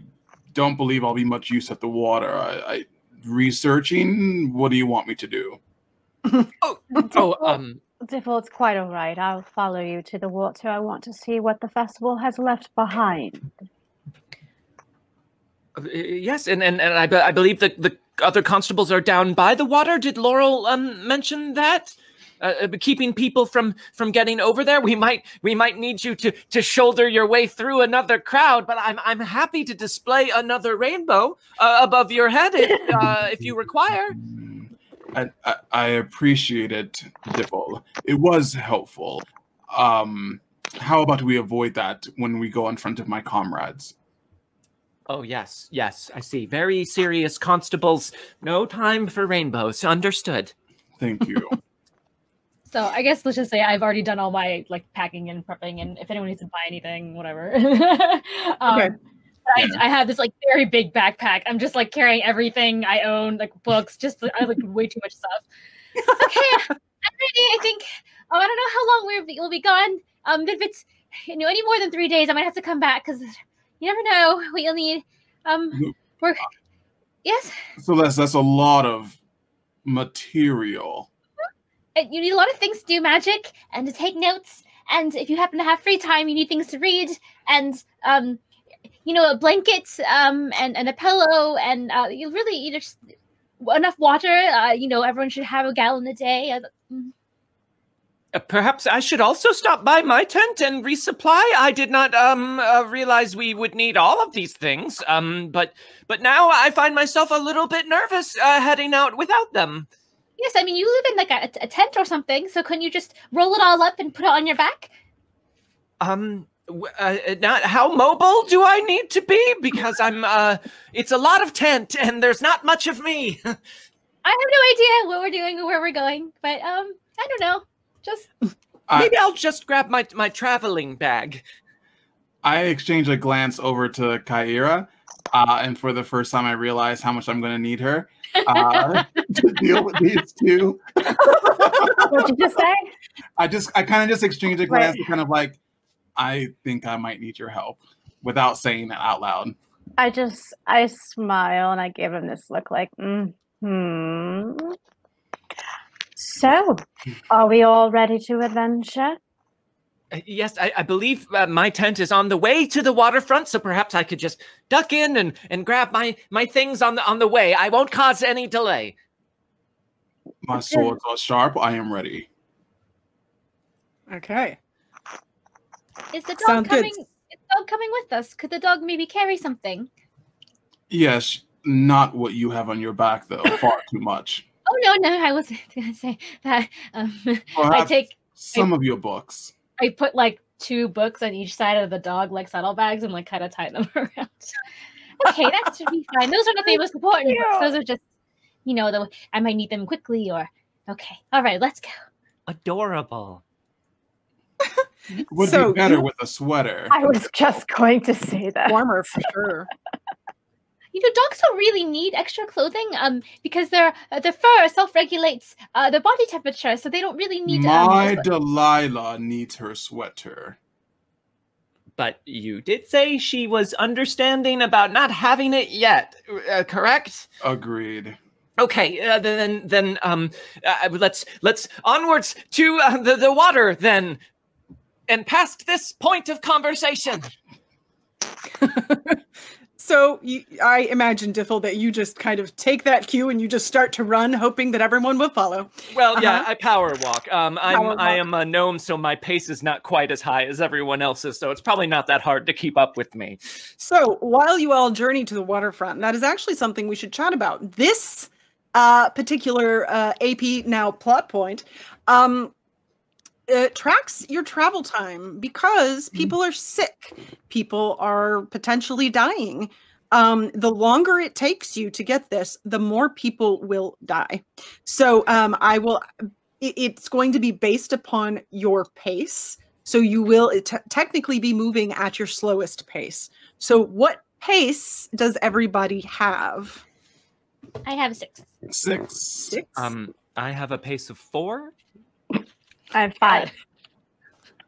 don't believe I'll be much use at the water. Researching? What do you want me to do? Diffel, it's quite all right. I'll follow you to the water. I want to see what the festival has left behind. Yes, and I believe that the other constables are down by the water. Did Laurel mention that? Keeping people from getting over there. We might need you to shoulder your way through another crowd, but I'm happy to display another rainbow above your head if you require. I appreciate it, Dipple. It was helpful. How about we avoid that when we go in front of my comrades? Oh, yes, I see. Very serious constables. No time for rainbows. Understood. Thank you. So I guess let's just say I've already done all my packing and prepping, and if anyone needs to buy anything, whatever. Okay. I have this very big backpack. I'm just carrying everything I own, books, just I way too much stuff. Okay, I'm ready. I think. I don't know how long we'll be gone. If it's any more than 3 days, I might have to come back because you never know what you'll need. Yes. So that's a lot of material. You need a lot of things to do magic and to take notes, and if you happen to have free time, you need things to read and a blanket and a pillow, and you really just enough water. Everyone should have a gallon a day. Perhaps I should also stop by my tent and resupply. I did not realize we would need all of these things. But now I find myself a little bit nervous heading out without them. Yes, I mean you live in a tent or something. So couldn't you just roll it all up and put it on your back? Not how mobile do I need to be? Because it's a lot of tent and there's not much of me. I have no idea what we're doing or where we're going, but I don't know. Just maybe I'll just grab my traveling bag. I exchange a glance over to Kyra, and for the first time I realize how much I'm going to need her to deal with these two. What'd you just say? I kind of just exchange a glance, kind of I think I might need your help, without saying it out loud. I smile and I give him this look So, are we all ready to adventure? Yes, I believe my tent is on the way to the waterfront, so perhaps I could just duck in and grab my things on the way. I won't cause any delay. My swords are sharp. I am ready. Okay. Is the dog coming? Is the dog coming with us? Could the dog maybe carry something? Yes, not what you have on your back though. Far too much. Oh no, I wasn't gonna say that. I take some of your books. I put 2 books on each side of the dog, saddlebags, and kind of tighten them around. Okay, that should be fine. Those are not the most important books. Those are just, I might need them quickly or. Okay, all right, let's go. Adorable. Would be better with a sweater. I was just going to say that. Warmer for sure. Dogs don't really need extra clothing because their fur self-regulates their body temperature, so they don't really need. My Delilah needs her sweater. But you did say she was understanding about not having it yet, correct? Agreed. Okay, then let's onwards to the water then, and past this point of conversation. So I imagine, Diffel, that you just kind of take that cue and you just start to run, hoping that everyone will follow. Well, yeah, I power walk. I am a gnome, so my pace is not quite as high as everyone else's, so it's probably not that hard to keep up with me. So while you all journey to the waterfront, that is actually something we should chat about. This particular AP now plot point tracks your travel time because people are sick. People are potentially dying. The longer it takes you to get this, the more people will die. So it's going to be based upon your pace. So you will technically be moving at your slowest pace. So what pace does everybody have? I have 6. 6. I have a pace of 4. I have 5.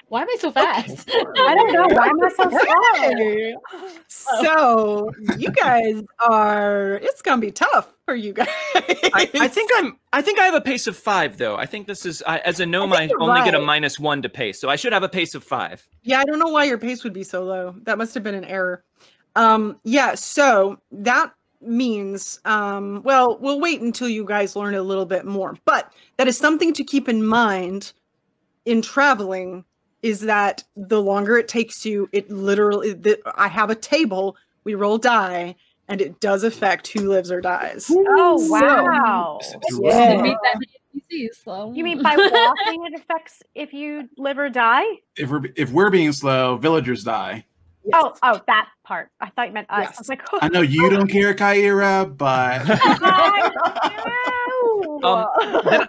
Why am I so fast? I don't know. Why am I so slow? So you guys are. It's gonna be tough for you guys. I think I have a pace of 5 though. I think this is as a gnome I only get a -1 to pace, so I should have a pace of 5. Yeah, I don't know why your pace would be so low. That must have been an error. Yeah. So that means well, we'll wait until you guys learn a little bit more. But that is something to keep in mind in traveling. Is that the longer it takes you, it literally, I have a table, we roll die, and it does affect who lives or dies. Oh, wow. You mean by walking it affects if you live or die? If we're being slow, villagers die. Yes. Oh, that part. I thought you meant us. Yes. I was like, I know you don't care, Kyra, but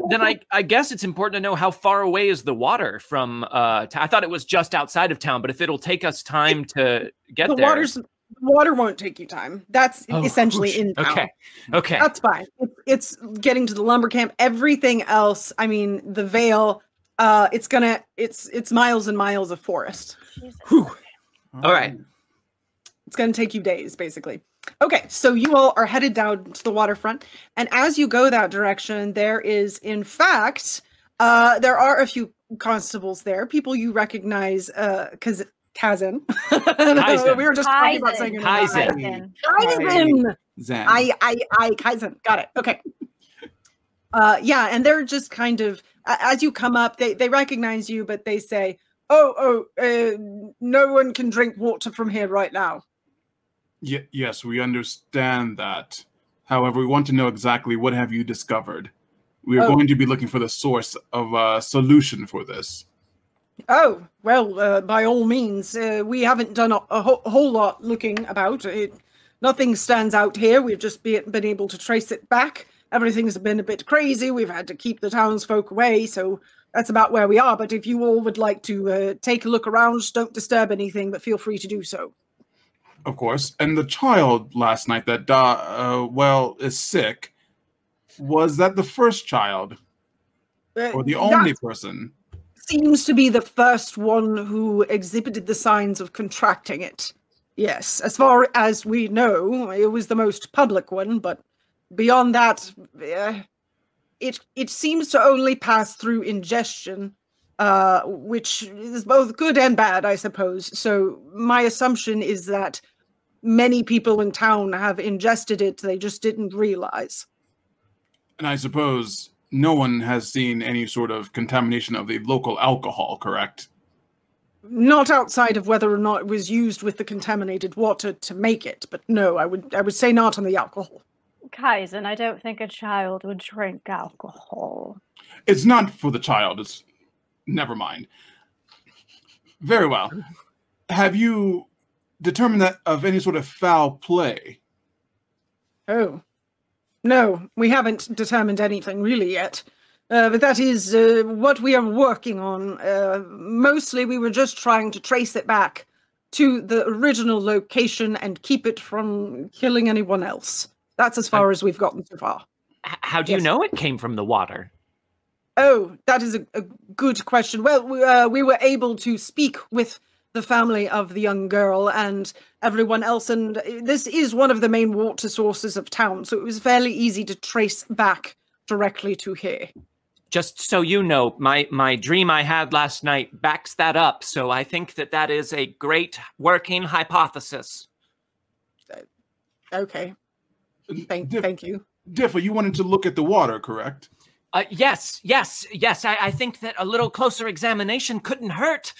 then I guess it's important to know how far away is the water from I thought it was just outside of town, but if it'll take us time to get there. The water won't take you time. That's essentially in town. Okay. That's fine. It's getting to the lumber camp. Everything else, I mean, the Vale, it's miles and miles of forest. All right. It's going to take you days, basically. Okay, so you all are headed down to the waterfront, and as you go that direction, there is, in fact, there are a few constables there, people you recognize, because Kazan. We were just talking about saying Kaizen. Kaizen. Got it. Okay. Yeah, and they're just kind of, as you come up, they recognize you, but they say, no one can drink water from here right now. Yes, we understand that. However, we want to know exactly what have you discovered. We are going to be looking for the source of a solution for this. Oh, well, by all means, we haven't done a whole lot looking about. Nothing stands out here. We've just been able to trace it back. Everything's been a bit crazy. We've had to keep the townsfolk away, so that's about where we are. But if you all would like to take a look around, don't disturb anything, but feel free to do so. Of course. And the child last night that, is sick, was that the first child? Or the only person? Seems to be the first one who exhibited the signs of contracting it. Yes, as far as we know, it was the most public one, but beyond that, it seems to only pass through ingestion, which is both good and bad, I suppose. So my assumption is that many people in town have ingested it, they just didn't realize. And I suppose no one has seen any sort of contamination of the local alcohol, correct? Not outside of whether or not it was used with the contaminated water to make it, but no, I would say not on the alcohol. Kaizen, I don't think a child would drink alcohol. It's not for the child. It's never mind. Very well. Have you determined that of any sort of foul play? Oh, no, we haven't determined anything really yet. But that is what we are working on. Mostly we were just trying to trace it back to the original location and keep it from killing anyone else. That's as far as we've gotten so far. How do you know it came from the water? Oh, that is a good question. Well, we were able to speak with the family of the young girl and everyone else, and this is one of the main water sources of town, so it was fairly easy to trace back directly to here. just so you know, my dream I had last night backs that up. So I think that is a great working hypothesis. Okay. Thank you. Differ, you wanted to look at the water, correct? Yes. I think that a little closer examination couldn't hurt.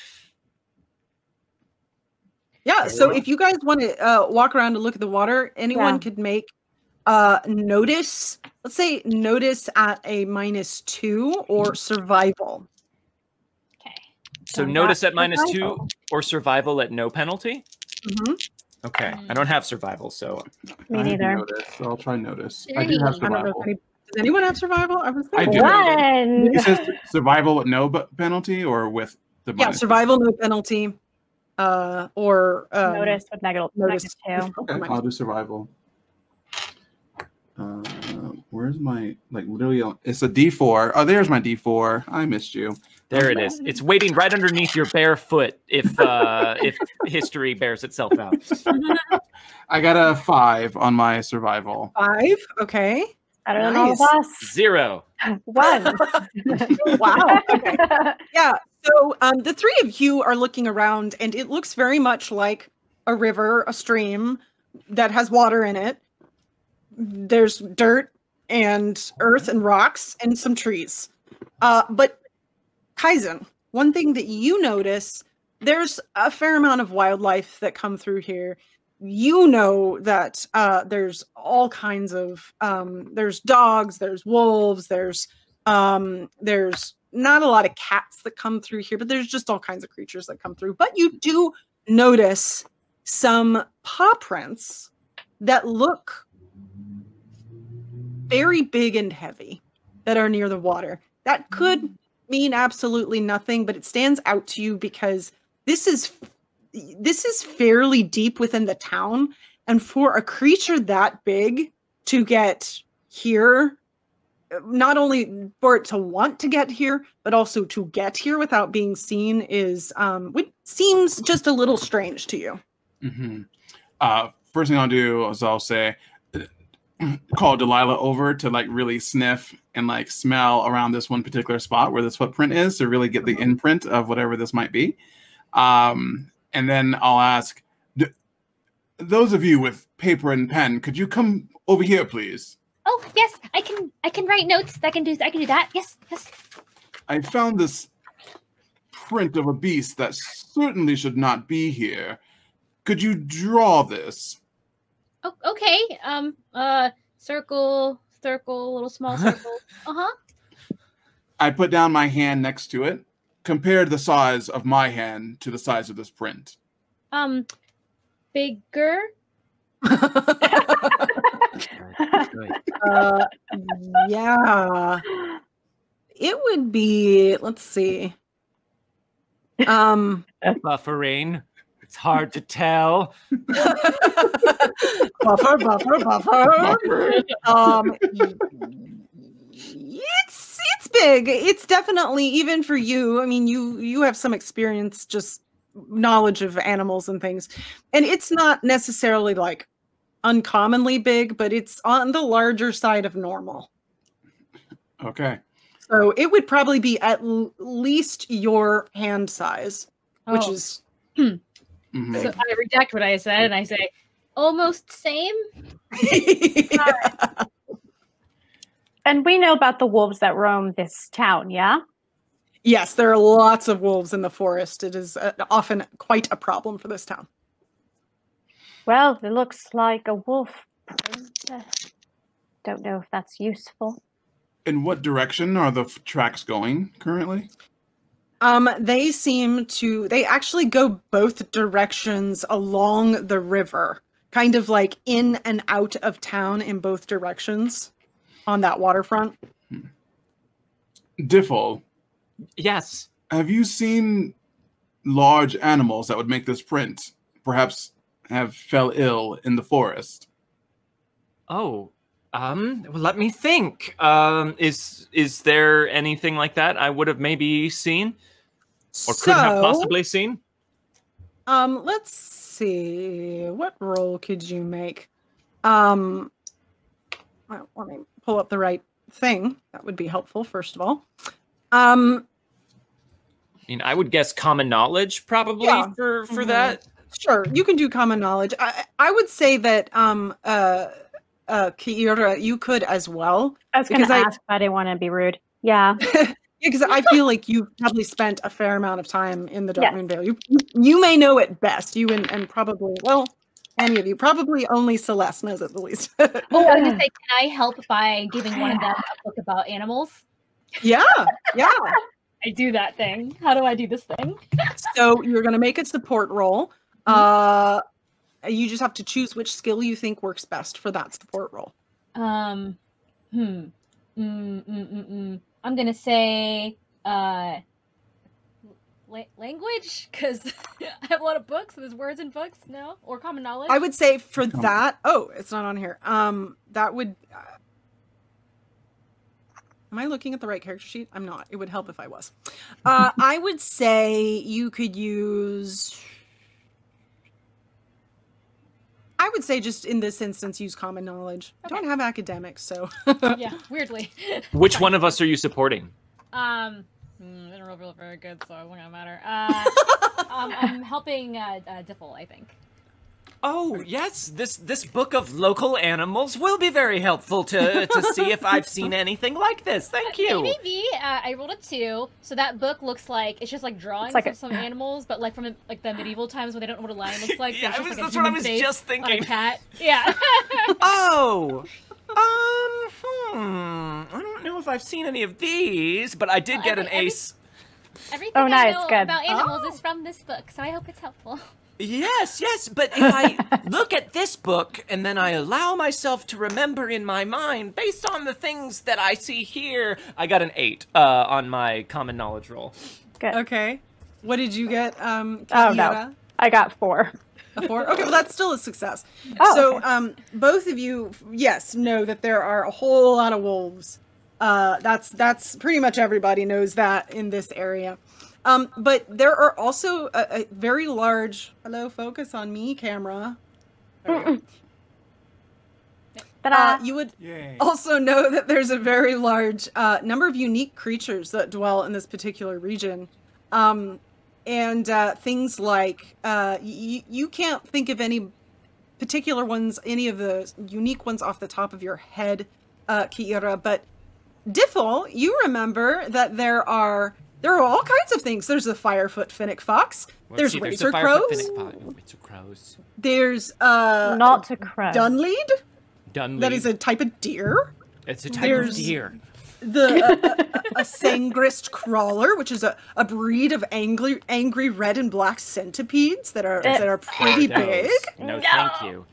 Yeah, so if you guys want to walk around and look at the water, anyone could make notice. Let's say notice at a -2 or survival. Okay. So notice at -2 or survival at no penalty? Mm-hmm. Okay. I don't have survival, so... Me neither. Notice, so I'll try notice. I do have I don't know survival. does anyone have survival? I do. One. It says survival with no penalty or with the minus? Survival, no penalty. Or Notice with notice 2. Okay, I'll do survival. Where's my, like, literally, it's a D4. Oh, there's my D4. I missed you. There it is. It's waiting right underneath your bare foot if history bears itself out. I got a 5 on my survival. 5, okay. Better than all of us. 0. 1. Wow. Okay. Yeah. So the three of you are looking around, and it looks very much like a river, a stream that has water in it. There's dirt and earth and rocks and some trees. But Kaizen, one thing that you notice, there's a fair amount of wildlife that come through here. You know that there's all kinds of there's dogs, there's wolves, there's not a lot of cats that come through here, but there's just all kinds of creatures that come through. But you do notice some paw prints that look very big and heavy that are near the water. That could mean absolutely nothing, but it stands out to you because this is fairly deep within the town, and for a creature that big to get here, not only for it to want to get here, but also to get here without being seen is it seems just a little strange to you. Mm-hmm. First thing I'll do is I'll say, call Delilah over to like really sniff and like smell around this one particular spot where this footprint is to really get the imprint of whatever this might be. And then I'll ask, those of you with paper and pen, could you come over here, please? Oh yes, I can write notes. I can do that. Yes. I found this print of a beast that certainly should not be here. Could you draw this? Oh, okay. Circle, little small circle. I put down my hand next to it. Compared the size of my hand to the size of this print. Bigger. Yeah. It would be, let's see. Buffering. It's hard to tell. Buffer. It's big. It's definitely, even for you. I mean, you have some experience, just knowledge of animals and things, and it's not necessarily like uncommonly big, but it's on the larger side of normal. Okay. So it would probably be at least your hand size, which is. Mm-hmm. So I reject what I said, and I say almost same. Yeah. And we know about the wolves that roam this town, yeah? Yes, there are lots of wolves in the forest. It is often quite a problem for this town. Well, it looks like a wolf print. Don't know if that's useful. In what direction are the tracks going currently? They actually go both directions along the river, kind of like in and out of town in both directions on that waterfront. Diffel. Yes. Have you seen large animals that would make this print? Perhaps have fell ill in the forest? Oh, well, let me think. Is there anything like that I would have maybe seen? Or could have possibly seen? Let's see. What role could you make? Let me pull up the right thing, that would be helpful, first of all. I mean, I would guess common knowledge probably for that. Sure, you can do common knowledge. I would say that Kiira, you could as well. I was going to ask, but I didn't want to be rude. Yeah. Because I feel like you probably spent a fair amount of time in the Darkmoon Vale. You may know it best. You and probably, well, any of you. Probably only Celeste knows it the least. Oh, I was going to say, can I help by giving one of them a book about animals? Yeah. I do that thing. How do I do this thing? So you're going to make a support roll. You just have to choose which skill you think works best for that support roll. I'm going to say language, because I have a lot of books. There's words in books, no? Or common knowledge? I would say for that... Oh, it's not on here. That would... Am I looking at the right character sheet? I'm not. It would help if I was. I would say you could use... I would say just in this instance, use common knowledge. Okay. I don't have academics, so... Yeah, weirdly. Which one of us are you supporting? They don't roll very good, so it won't matter. I'm helping Diffle, I think. Oh, yes, this book of local animals will be very helpful to see if I've seen anything like this. Thank you. Maybe. I rolled a 2, so that book looks like, it's just like drawings of some animals, but like from like the medieval times when they don't know what a lion looks like. So Yeah, it's just that's what I was just thinking. On a cat. Yeah. Oh! I don't know if I've seen any of these, but I did get an ace. Everything I know about animals is from this book, so I hope it's helpful. Yes, but if I look at this book and then I allow myself to remember in my mind, based on the things that I see here, I got an 8 on my common knowledge roll. Good. Okay. What did you get, Oh, no. I got 4. A 4? Okay, well, that's still a success. Oh, so, okay. Both of you, yes, know that there are a whole lot of wolves. That's pretty much everybody knows that in this area. But there are also a very large, hello, focus on me, camera. You would also know that there's a very large number of unique creatures that dwell in this particular region. And things like, you can't think of any particular ones, any of the unique ones off the top of your head, Kiira, but Diffle, you remember that there are all kinds of things. There's a Firefoot Finnick Fox. There's Racer Crows. There's not a crow. Dunlead. That is a type of deer. It's a type of deer. A sangrist crawler, which is a breed of angry red and black centipedes that are pretty big. No, thank you.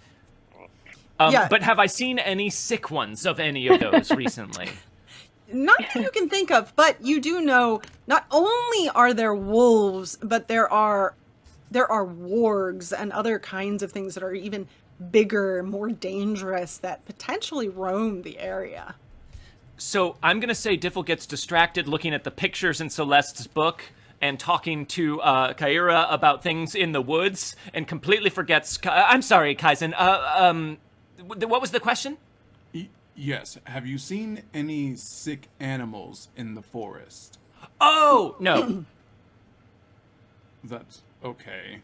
But have I seen any sick ones of any of those recently? Not that you can think of, but you do know not only are there wolves, but there are wargs and other kinds of things that are even bigger, more dangerous that potentially roam the area. So I'm going to say Diffle gets distracted looking at the pictures in Celeste's book and talking to Kiira about things in the woods and completely forgets... I'm sorry, Kaizen. What was the question? Yes. Have you seen any sick animals in the forest? Oh, no. That's okay.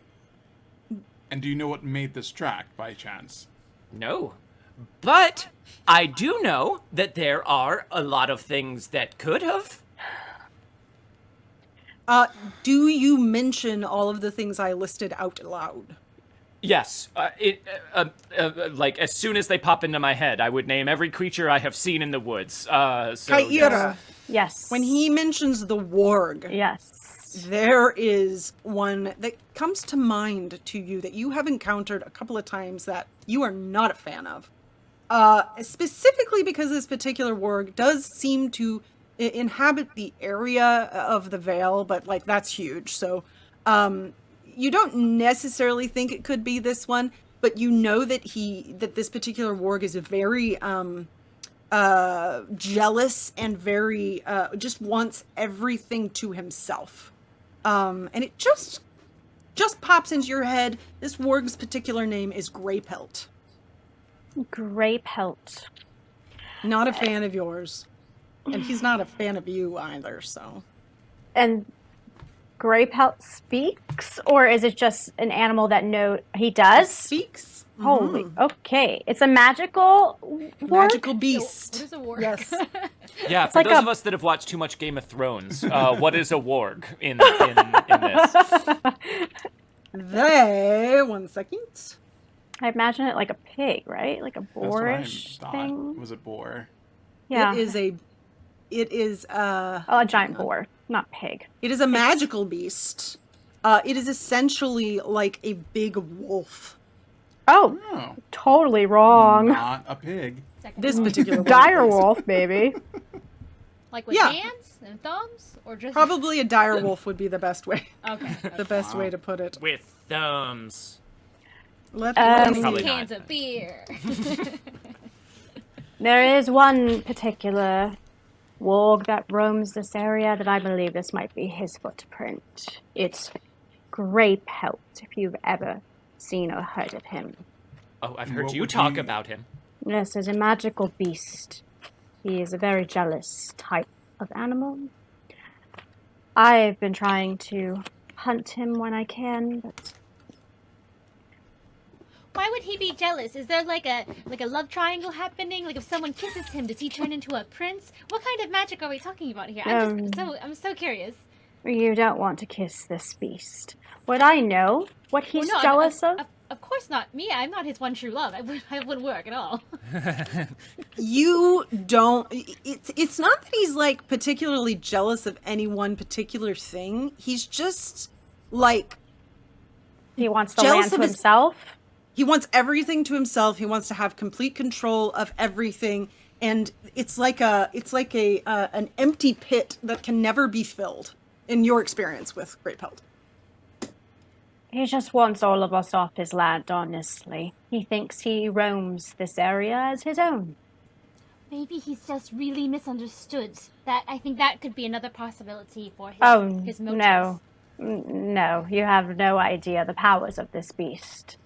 And do you know what made this track, by chance? No. But I do know that there are a lot of things that could have. Do you mention all of the things I listed out loud? Yes, like as soon as they pop into my head, I would name every creature I have seen in the woods. Kiira. Yes. When he mentions the warg, yes, there is one that comes to mind to you that you have encountered a couple of times that you are not a fan of. Specifically because this particular warg does seem to inhabit the area of the Vale, but like that's huge. So, you don't necessarily think it could be this one, but you know that this particular warg is very jealous and very just wants everything to himself. And it just pops into your head. This warg's particular name is Greypelt. Greypelt. Not a fan of yours. And he's not a fan of you either, so. And Greypelt speaks, or is it just an animal that he does? Speaks. Holy, okay. It's a magical warg? Magical beast. What is a warg? Yes. Yeah, It's for like those a- of us that have watched too much Game of Thrones, what is a warg in this? One second. I imagine it like a pig, right? Like a That's what I boarish thought. thing. Was it boar? Yeah. It is a giant boar, not pig. it is a magical beast. It is essentially like a big wolf. Oh, Oh, totally wrong. not a pig. This particular one, Dire please. wolf, baby. Like with Yeah. hands and thumbs, or just Probably a dire wolf would be the best way. Okay. The best way to put it. With thumbs. Let's Probably see. not. Cans of beer. There is one particular warg that roams this area that I believe this might be his footprint. It's Greypelt, if you've ever seen or heard of him. Oh, I've heard What you would talk he- about him. Yes, he's a magical beast. He is a very jealous type of animal. I've been trying to hunt him when I can, but Why would he be jealous? Is there like a love triangle happening? Like if someone kisses him, does he turn into a prince? What kind of magic are we talking about here? I'm so curious. you don't want to kiss this beast. Would I know what he's Well, no, jealous of? Of course not. Me, I'm not his one true love. I wouldn't work at all. You don't. It's not that he's like particularly jealous of any one particular thing. He's just like He wants the jealous land to of his- himself? he wants everything to himself. He wants to have complete control of everything, and it's like an empty pit that can never be filled. In your experience with Greypelt. He just wants all of us off his land, honestly. He thinks he roams this area as his own. Maybe he's just really misunderstood. I think that could be another possibility for his Oh, motives. no. No, you have no idea the powers of this beast.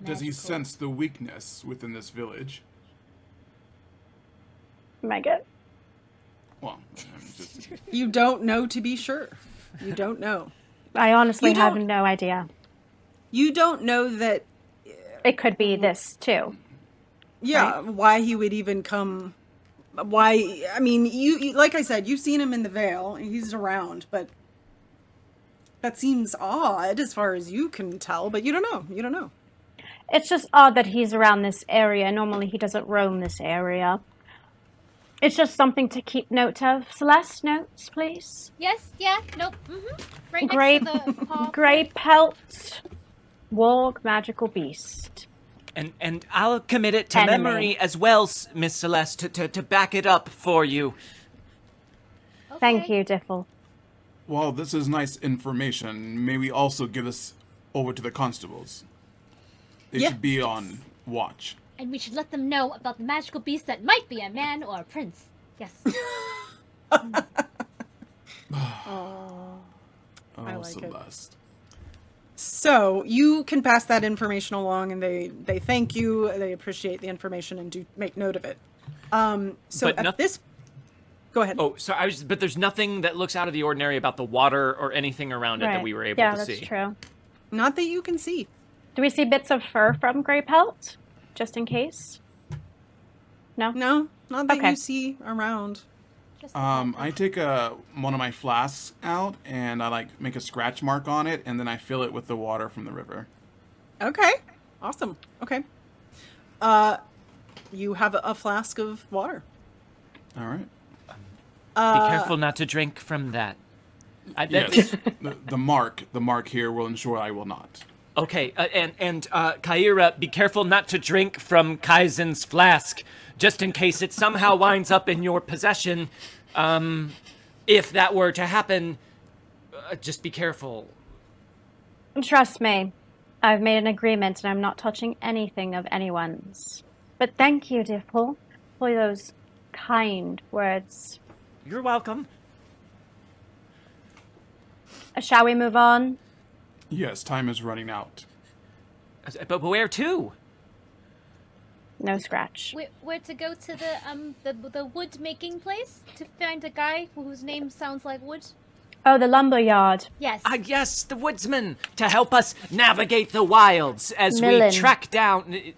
Does he Magical. sense the weakness within this village? Megan? Well, I'm just... You don't know to be sure. You don't know. I honestly You have don't- no idea. You don't know that. It could be this, too. Yeah, why he would even come. Why? I mean, you like I said, you've seen him in the Vale. He's around, but that seems odd as far as you can tell. But you don't know. You don't know. It's just odd that he's around this area. Normally he doesn't roam this area. It's just something to keep note of. Celeste, notes, please. Yes, yeah, nope, Right Grey, next to the paw. grey pelt, warg, magical beast. And I'll commit it to Enemy. memory as well, Miss Celeste, to back it up for you. Thank Okay. you, Diffle. Well, this is nice information. May we also give this over to the constables? They Yeah. should be on watch. And we should let them know about the magical beast that might be a man or a prince. Yes. Oh. I like it. Celeste. So you can pass that information along, and they thank you. They appreciate the information and do make note of it. So But at noth- this, go ahead. Oh, so but there's nothing that looks out of the ordinary about the water or anything around it that we were able yeah, to that's see. true. Not that you can see. Do we see bits of fur from grey pelt? Just in case? No? No, not that Okay. you see around. Just I take one of my flasks out and I like make a scratch mark on it, and then I fill it with the water from the river. Okay, awesome. Okay, you have a flask of water. All right. Be careful not to drink from that. Yes. the mark here will ensure I will not. Okay, and Kaira, be careful not to drink from Kaizen's flask, just in case it somehow winds up in your possession. If that were to happen, just be careful. Trust me. I've made an agreement and I'm not touching anything of anyone's. But thank you, Diffle, for those kind words. You're welcome. Shall we move on? Yes, time is running out. But where to? No scratch. We're to go to the wood making place to find a guy whose name sounds like wood. Oh, the lumber yard. Yes. Yes, the woodsman, to help us navigate the wilds as Millen. we track down...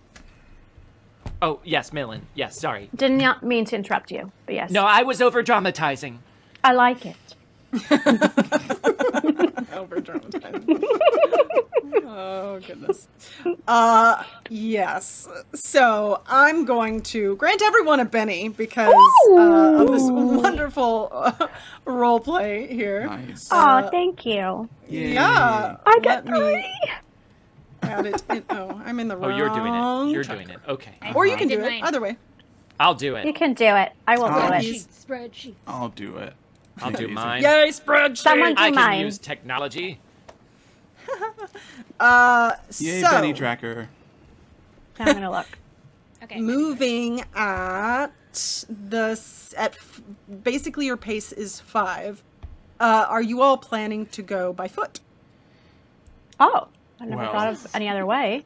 Oh, yes, Millen. Yes, sorry. Did not mean to interrupt you, but yes. No, I was over-dramatizing. I like it. Over dramatized. Oh goodness. Yes. So I'm going to grant everyone a Benny because of this wonderful role play here. Nice. Oh, thank you. Yay. Yeah. I got Let me 3. add it in. Oh, I'm in the wrong. Oh, you're doing it. You're track. doing it. Okay. Or you can Did do it mine. either way. I'll do You it. can do it. I will do it. Spreadsheet. I'll do it. I'll do Easy. mine. Yay, spreadsheet. Someone do I can mine. use technology. Yay, So Benny Tracker. I'm gonna look. Okay. moving at basically your pace is 5. Are you all planning to go by foot? Oh, I never Well. thought of any other way.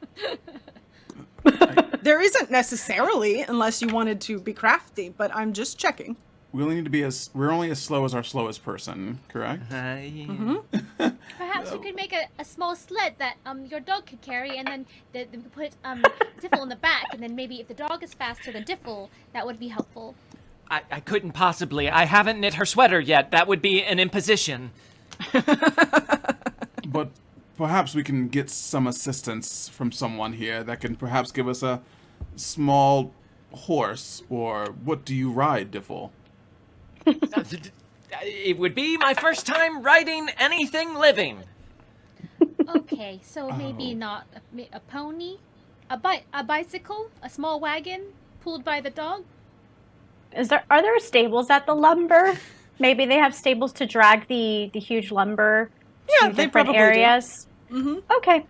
There isn't necessarily, unless you wanted to be crafty, but I'm just checking. We only need to be we're only as slow as our slowest person, correct? Perhaps you could make a small sled that your dog could carry, and then we could put Diffle in the back, and then maybe if the dog is faster than Diffle, that would be helpful. I couldn't possibly. I haven't knit her sweater yet. That would be an imposition. But perhaps we can get some assistance from someone here that can perhaps give us a small horse, or what do you ride, Diffle? It would be my first time riding anything living. Okay, so maybe not a pony, a bicycle, a small wagon pulled by the dog. Are there stables at the lumber? Maybe they have stables to drag the huge lumber Yeah, to they different probably do. areas. Mm-hmm. Okay.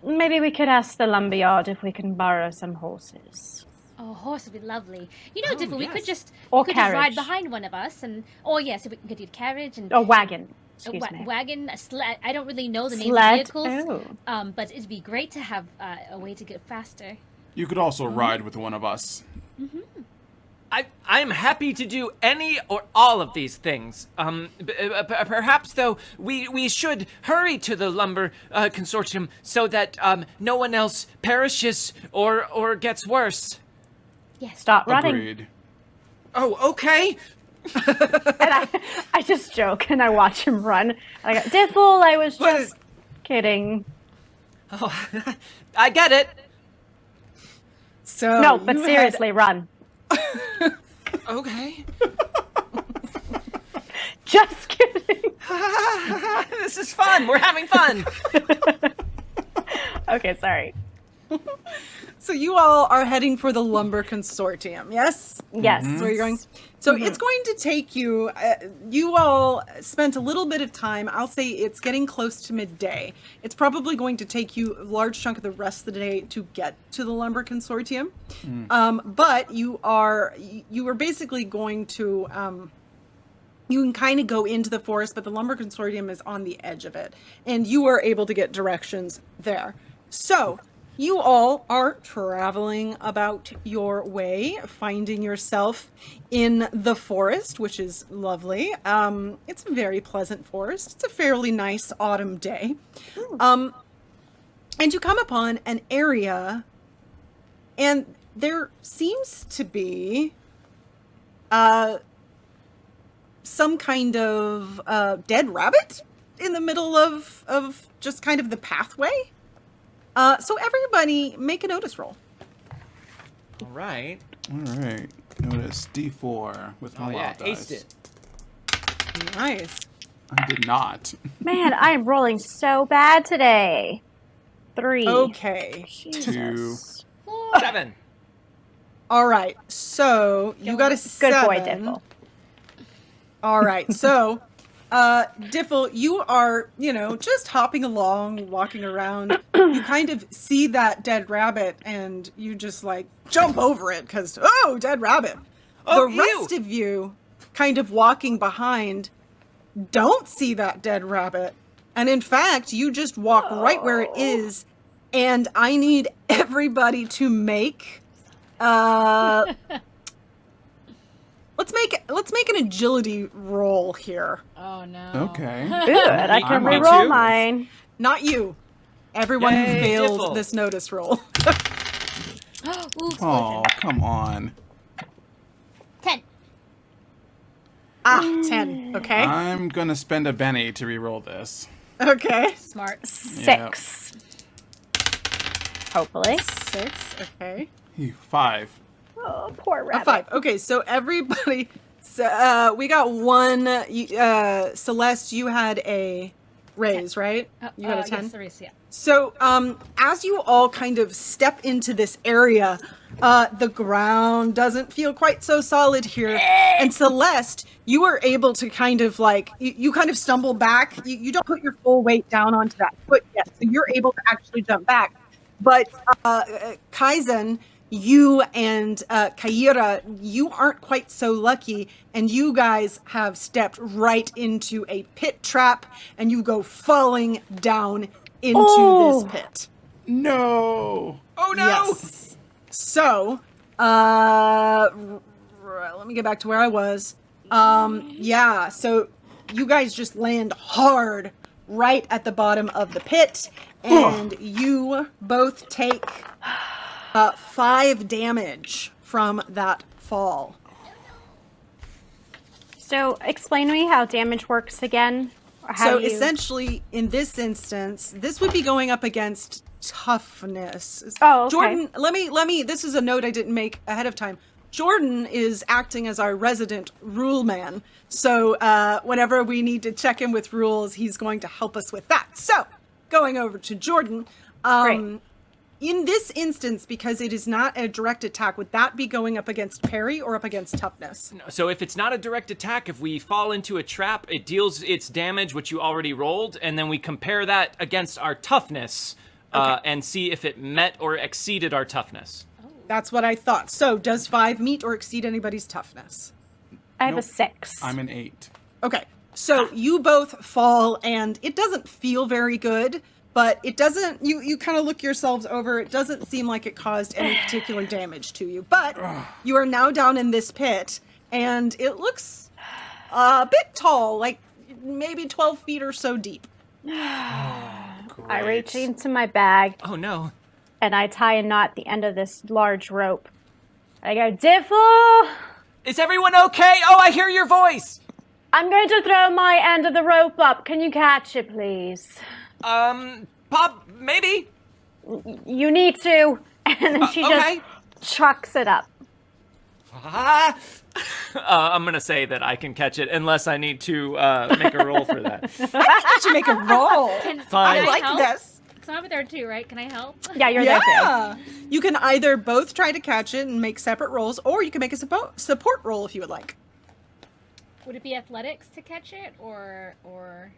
Maybe we could ask the lumberyard if we can borrow some horses. Oh, a horse would be lovely. You know, Diffle, we could just Or ride carriage. behind one of us, and yes, if we could do carriage and Or wagon. a Excuse me. wagon, a sled. I don't really know the names of Sled. vehicles, Oh. but it'd be great to have a way to get faster. You could also ride with one of us. I'm happy to do any or all of these things. Perhaps, though, we should hurry to the lumber consortium so that no one else perishes or gets worse. Yes. Start running. Agreed. Oh, okay. And I just joke and I watch him run. And I go, Diffle, I was But- just kidding. Oh, I get it. So No, but you seriously, run. Okay. Just kidding. This is fun. We're having fun. Okay, sorry. So you all are heading for the lumber consortium, yes? Yes. That's where you're going. So it's going to take you. You all spent a little bit of time. I'll say it's getting close to midday. It's probably going to take you a large chunk of the rest of the day to get to the lumber consortium. But you are basically going to. You can kind of go into the forest, but the lumber consortium is on the edge of it, and you are able to get directions there. So. You all are traveling about your way, finding yourself in the forest, which is lovely. It's a very pleasant forest. It's a fairly nice autumn day. And you come upon an area, and there seems to be some kind of dead rabbit in the middle of just kind of the pathway. So everybody make a notice roll. All right. All right. Notice D4 with my Oh, yeah. wild dice. Aced it. Nice. I did not. Man, I am rolling so bad today. 3. Okay. Jesus. 7. All right. So you got a 7. Good boy, Diffle. All right. So, Diffle, you are, just hopping along, walking around. You kind of see that dead rabbit and you just jump over it because, dead rabbit. Oh, the rest of you kind of walking behind don't see that dead rabbit. And in fact, you just walk right where it is. And I need everybody to make let's make an agility roll here. Oh no. Okay. Good. I can Me reroll too. mine. Not you. Everyone who Yay, failed Diffle. this notice roll. Ooh, Oh, come on. 10. 10. Okay. I'm gonna spend a Benny to re-roll this. Okay. Smart. 6. Hopefully. 6. Okay. 5. Oh, poor A rabbit. 5. Okay, so everybody. So, we got one. Celeste, you had a raise, right? You got a 10? Yes, the race, yeah. So, as you all kind of step into this area, the ground doesn't feel quite so solid here. And Celeste, you are able to kind of like, you kind of stumble back. You don't put your full weight down onto that foot yet. So you're able to actually jump back. But Kaizen, you and Kaira, you aren't quite so lucky, and you guys have stepped right into a pit trap, and you go falling down into this pit. No. Oh no! Yes. So, let me get back to where I was. Yeah, so you guys just land hard right at the bottom of the pit, and you both take 5 damage from that fall. So explain to me how damage works again. Or how So you... essentially, in this instance, this would be going up against toughness. Oh, okay. Jordan, let me. This is a note I didn't make ahead of time. Jordan is acting as our resident rule man. So whenever we need to check in with rules, he's going to help us with that. So going over to Jordan. Great. In this instance, because it is not a direct attack, would that be going up against parry or up against toughness? So if it's not a direct attack, if we fall into a trap, it deals its damage, which you already rolled, and then we compare that against our toughness and see if it met or exceeded our toughness. That's what I thought. So does 5 meet or exceed anybody's toughness? I have Nope. a 6. I'm an 8. Okay, so you both fall, and it doesn't feel very good, but it doesn't, you kind of look yourselves over, it doesn't seem like it caused any particular damage to you. But you are now down in this pit, and it looks a bit tall, like maybe 12 feet or so deep. I reach into my bag Oh no. and I tie a knot at the end of this large rope. I go, Diffle, Is everyone okay? Oh, I hear your voice! I'm going to throw my end of the rope up. Can you catch it, please? Pop, maybe? You need to. And then she okay. just chucks it up. Ah. I'm gonna say that I can catch it unless I need to make a roll for that. I think you should make a roll. Fine. I like help? this. Because I'm over there too, right? Can I help? Yeah, you're there too. Yeah. You can either both try to catch it and make separate rolls, or you can make a support roll if you would like. Would it be athletics to catch it, or?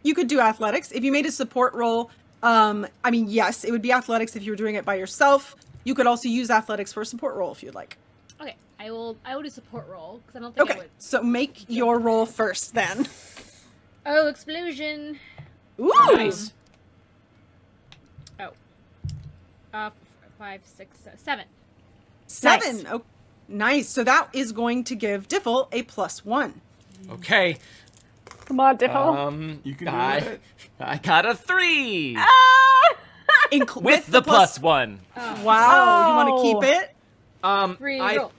You could do athletics. If you made a support roll, I mean, yes, it would be athletics if you were doing it by yourself. You could also use athletics for a support roll if you'd like. Okay, I will do support roll because I don't think I Okay, would. so make your roll first then. Oh, explosion! Ooh! Nice. Oh, 5, 6, 7. 7. Nice. Oh, nice. So that is going to give Diffle a +1. Okay. Come on, Diffle. You can do it. I got a 3 With the +1. Wow, you want to Oh. keep it? Reroll.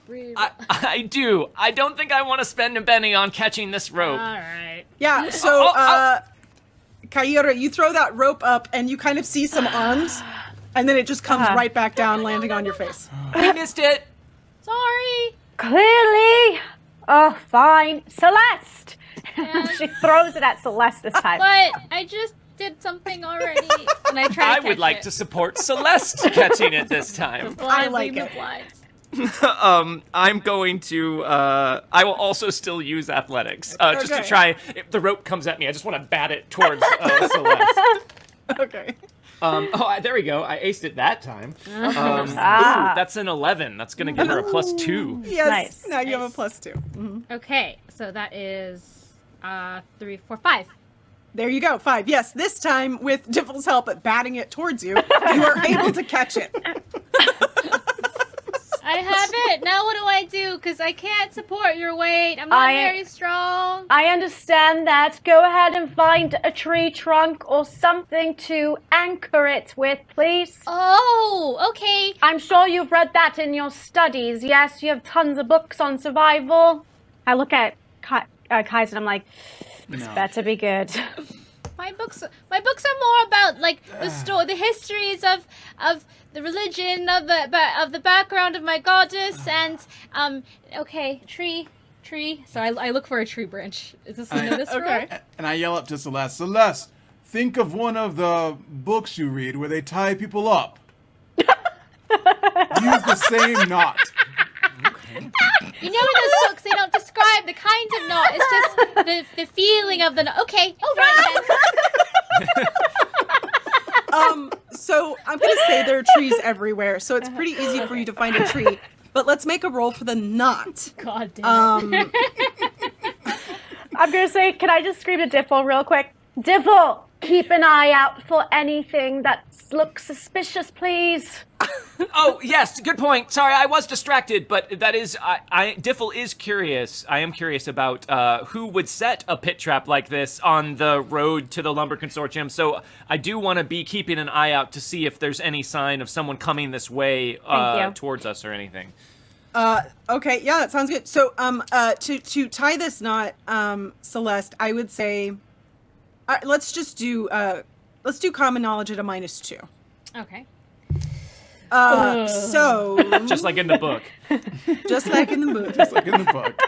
I do. I don't think I want to spend a penny on catching this rope. All right. Yeah, so, Oh. Kaira, you throw that rope up and you kind of see some arms, and then it just comes right back down, landing on your face. I missed it. Sorry. Clearly. Oh, fine. Celeste. Yeah. She throws it at Celeste this time. But I just did something already, and I tried. I would like to support Celeste catching it this time. I like it. I'm going to. I will also still use athletics, just to Okay. try. If the rope comes at me, I just want to bat it towards Celeste. Okay. There we go. I aced it that time. Ooh, that's an 11. That's gonna give her a +2. Yes, Nice. now you have a Nice. +2. Mhm. Okay, so that is 3, 4, 5. There you go, 5. Yes, this time with Diffle's help at batting it towards you, you are able to catch it. I have it. Now what do I do? Because I can't support your weight. I'm not very strong. I understand that. Go ahead and find a tree trunk or something to anchor it with, please. Oh, okay. I'm sure you've read that in your studies. Yes, you have tons of books on survival. I look at Kaizen, I'm like, this better be good. My books are more about like the histories of the religion of the background of my goddess and okay, tree. So I look for a tree branch. Is this a notice roll? And I yell up to Celeste, Celeste, think of one of the books you read where they tie people up. Use the same knot. You know, in those books, they don't describe the kind of knot. It's just the feeling of the knot. Okay, all right then. So I'm going to say there are trees everywhere, so it's pretty easy for you to find a tree. But let's make a roll for the knot. God damn it. I'm going to say, can I just scream to Diffle real quick? Diffle, keep an eye out for anything that looks suspicious, please. Oh, yes, good point. Sorry, I was distracted, but that is, Diffle is curious. I am curious about who would set a pit trap like this on the road to the Lumber Consortium, so I do want to be keeping an eye out to see if there's any sign of someone coming this way towards us or anything. Okay, yeah, that sounds good. So, to tie this knot, Celeste, I would say, let's do common knowledge at a -2. Okay. So Just like in the book. just like in the book. Just like in the book.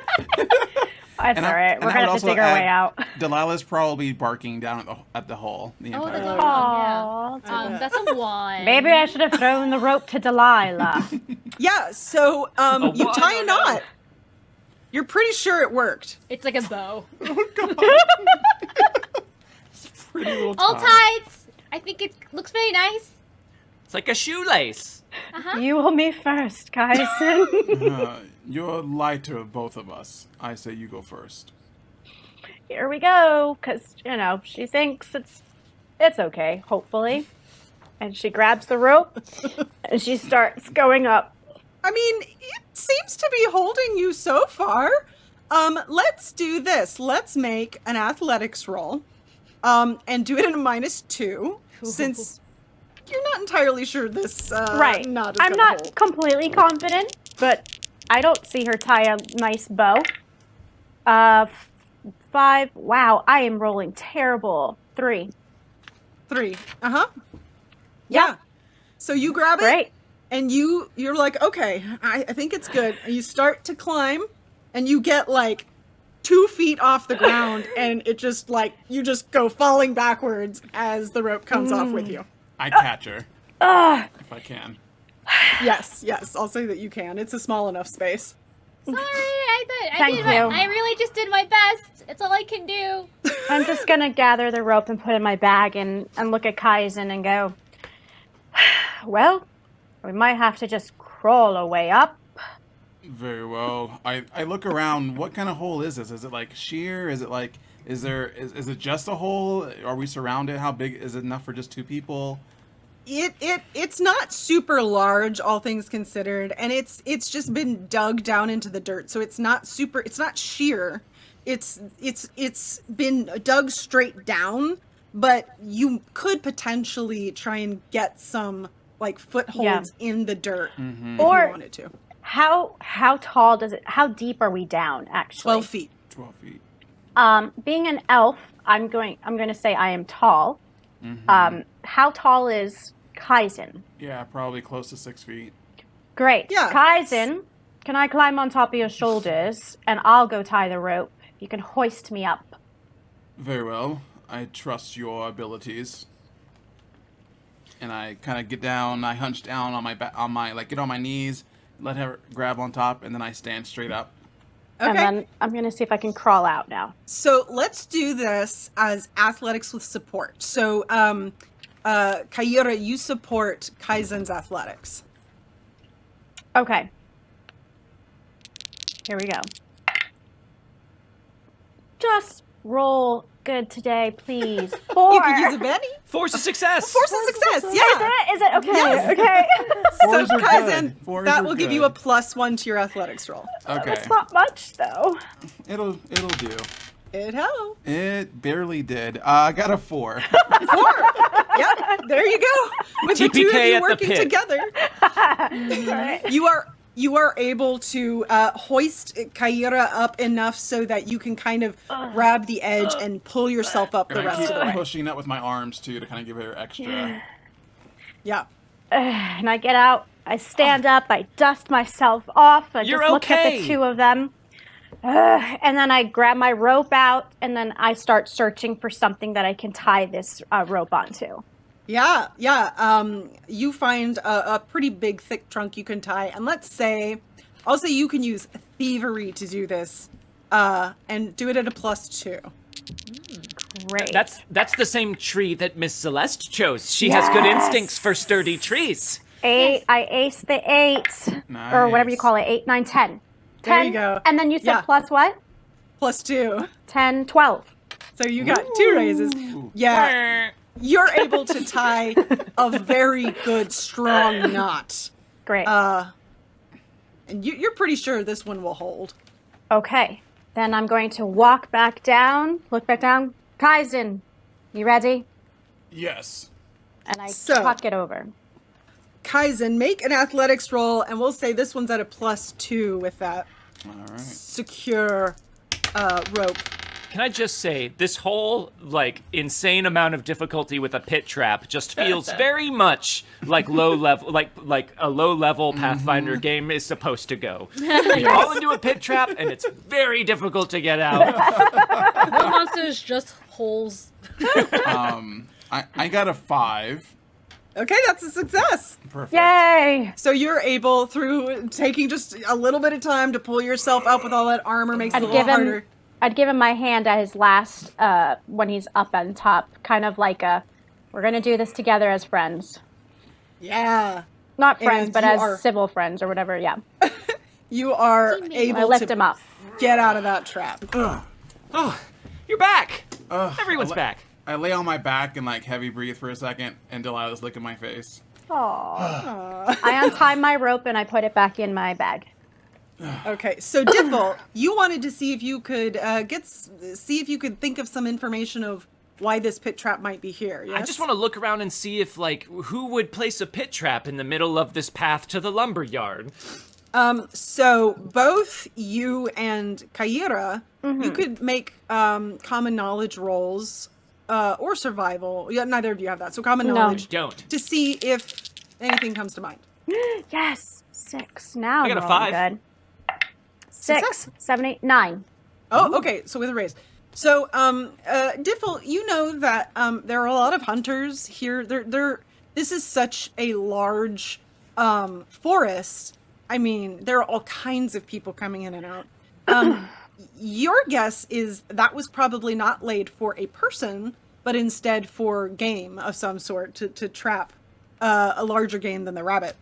That's all right. We're going to have to figure our way out. Delilah's probably barking down at the hole the entire the time. dog. Yeah. That's a 1. Maybe I should have thrown the rope to Delilah. Yeah, so you tie a knot. You're pretty sure it worked. It's like a bow. Pretty little All tie. tights. I think it looks very nice. It's like a shoelace. You will be first, Kaisen. You're lighter of both of us. I say you go first. Here we go, because, she thinks it's okay, hopefully. And she grabs the rope, and she starts going up. I mean, it seems to be holding you so far. Let's do this. Let's make an athletics roll. And do it in a -2, since you're not entirely sure this Right. knot is I'm gonna not hold. completely confident, but I don't see her tie a nice bow. 5. Wow, I am rolling terrible. 3. 3. Yeah. So you grab it, Great. and you're like, okay, I think it's good. And you start to climb, and you get like 2 feet off the ground, and it just you just go falling backwards as the rope comes off with you. I catch her. If I can. Yes, I'll say that you can. It's a small enough space. Sorry, Thank you. I really just did my best. It's all I can do. I'm just going to gather the rope and put it in my bag and look at Kaizen and go, well, we might have to just crawl our way up. Very well. I look around. What kind of hole is this? Is it like sheer? Is it like, is it just a hole? Are we surrounded? How big? Is it enough for just 2 people? It's not super large, all things considered, and it's just been dug down into the dirt, so it's not sheer. It's been dug straight down, but you could potentially try and get some like footholds in the dirt if you wanted to. How tall does it? How deep are we down? Actually, 12 feet. 12 feet. Being an elf, I'm going to say I am tall. How tall is Kaizen? Yeah, probably close to 6 feet. Great. Yeah. Kaizen, can I climb on top of your shoulders and I'll go tie the rope? You can hoist me up. Very well. I trust your abilities. And I kind of get down. I hunch down on my get on my knees, let her grab on top, and then I stand straight up. Okay. And then I'm going to see if I can crawl out now. So let's do this as athletics with support. So, Kaira, you support Kaizen's athletics. Okay. Here we go. Just roll good today, please. 4. You could use a Benny. Force of success. Force of success, yeah. Is it? Okay. Yes. Okay. Fours So are Kaizen, good. Fours that are will give good. you a +1 to your athletics roll. Okay. That's not much, though. It'll do. It helped. It barely did. I got a 4. 4. Yep, there you go. With the two of TPK you at the working pit. together, you are able to hoist Kaira up enough so that you can kind of grab the edge and pull yourself up the And I rest keep of the way. pushing up with my arms too to kind of give her extra. Yeah. And I get out. I stand up. I dust myself off. I You're just look at okay. the two of them. And then I grab my rope out, and then I start searching for something that I can tie this rope onto. Yeah. You find a pretty big, thick trunk you can tie, and I'll say you can use thievery to do this, and do it at a +2. Great. That's the same tree that Miss Celeste chose. She has good instincts for sturdy trees. 8. I aced the 8. Or whatever you call it. 8, 9, 10. 10. There you go. And then you said Yeah. plus what? +2. 10, 12. So you got 2 raises. Yeah. You're able to tie a very good, strong knot. Great. And you're pretty sure this one will hold. Okay. Then I'm going to walk back down, look back down. Kaizen, you ready? Yes. And I So- tuck it over. Kaizen, make an athletics roll, and we'll say this one's at a +2 with that All right. secure rope. Can I just say, this whole, insane amount of difficulty with a pit trap just feels very much like low level, like a low-level Pathfinder game is supposed to go. You fall into a pit trap, and it's very difficult to get out. No monsters, just holes. I got a 5. Okay, that's a success. Perfect. Yay! So you're able, through taking just a little bit of time to pull yourself up with all that armor, makes it a little harder. I'd give him my hand at his last, when he's up on top, kind of like we're gonna do this together as friends. Yeah. Not friends, And but you as are- civil friends or whatever, yeah. You are I able lift to him up. get out of that trap. Oh, you're back. Everyone's back. I lay on my back and heavy breathe for a second, and Delilah's licking my face. Aww. I untie my rope and I put it back in my bag. Okay, so Diffle, you wanted to see if you could see if you could think of some information of why this pit trap might be here. Yes? I just want to look around and see if, who would place a pit trap in the middle of this path to the lumber yard. So both you and Kaira, you could make common knowledge rolls or survival. Yeah, neither of you have that. So common knowledge Don't. to see if anything comes to mind. Yes! 6. Now I got a I'm 5. rolling good. 6, Success. 7, 8, 9. Oh, okay. So with a raise. So, Diffle, you know that there are a lot of hunters here. This is such a large forest. I mean, there are all kinds of people coming in and out. Your guess is that was probably not laid for a person, but instead for game of some sort to trap a larger game than the rabbit.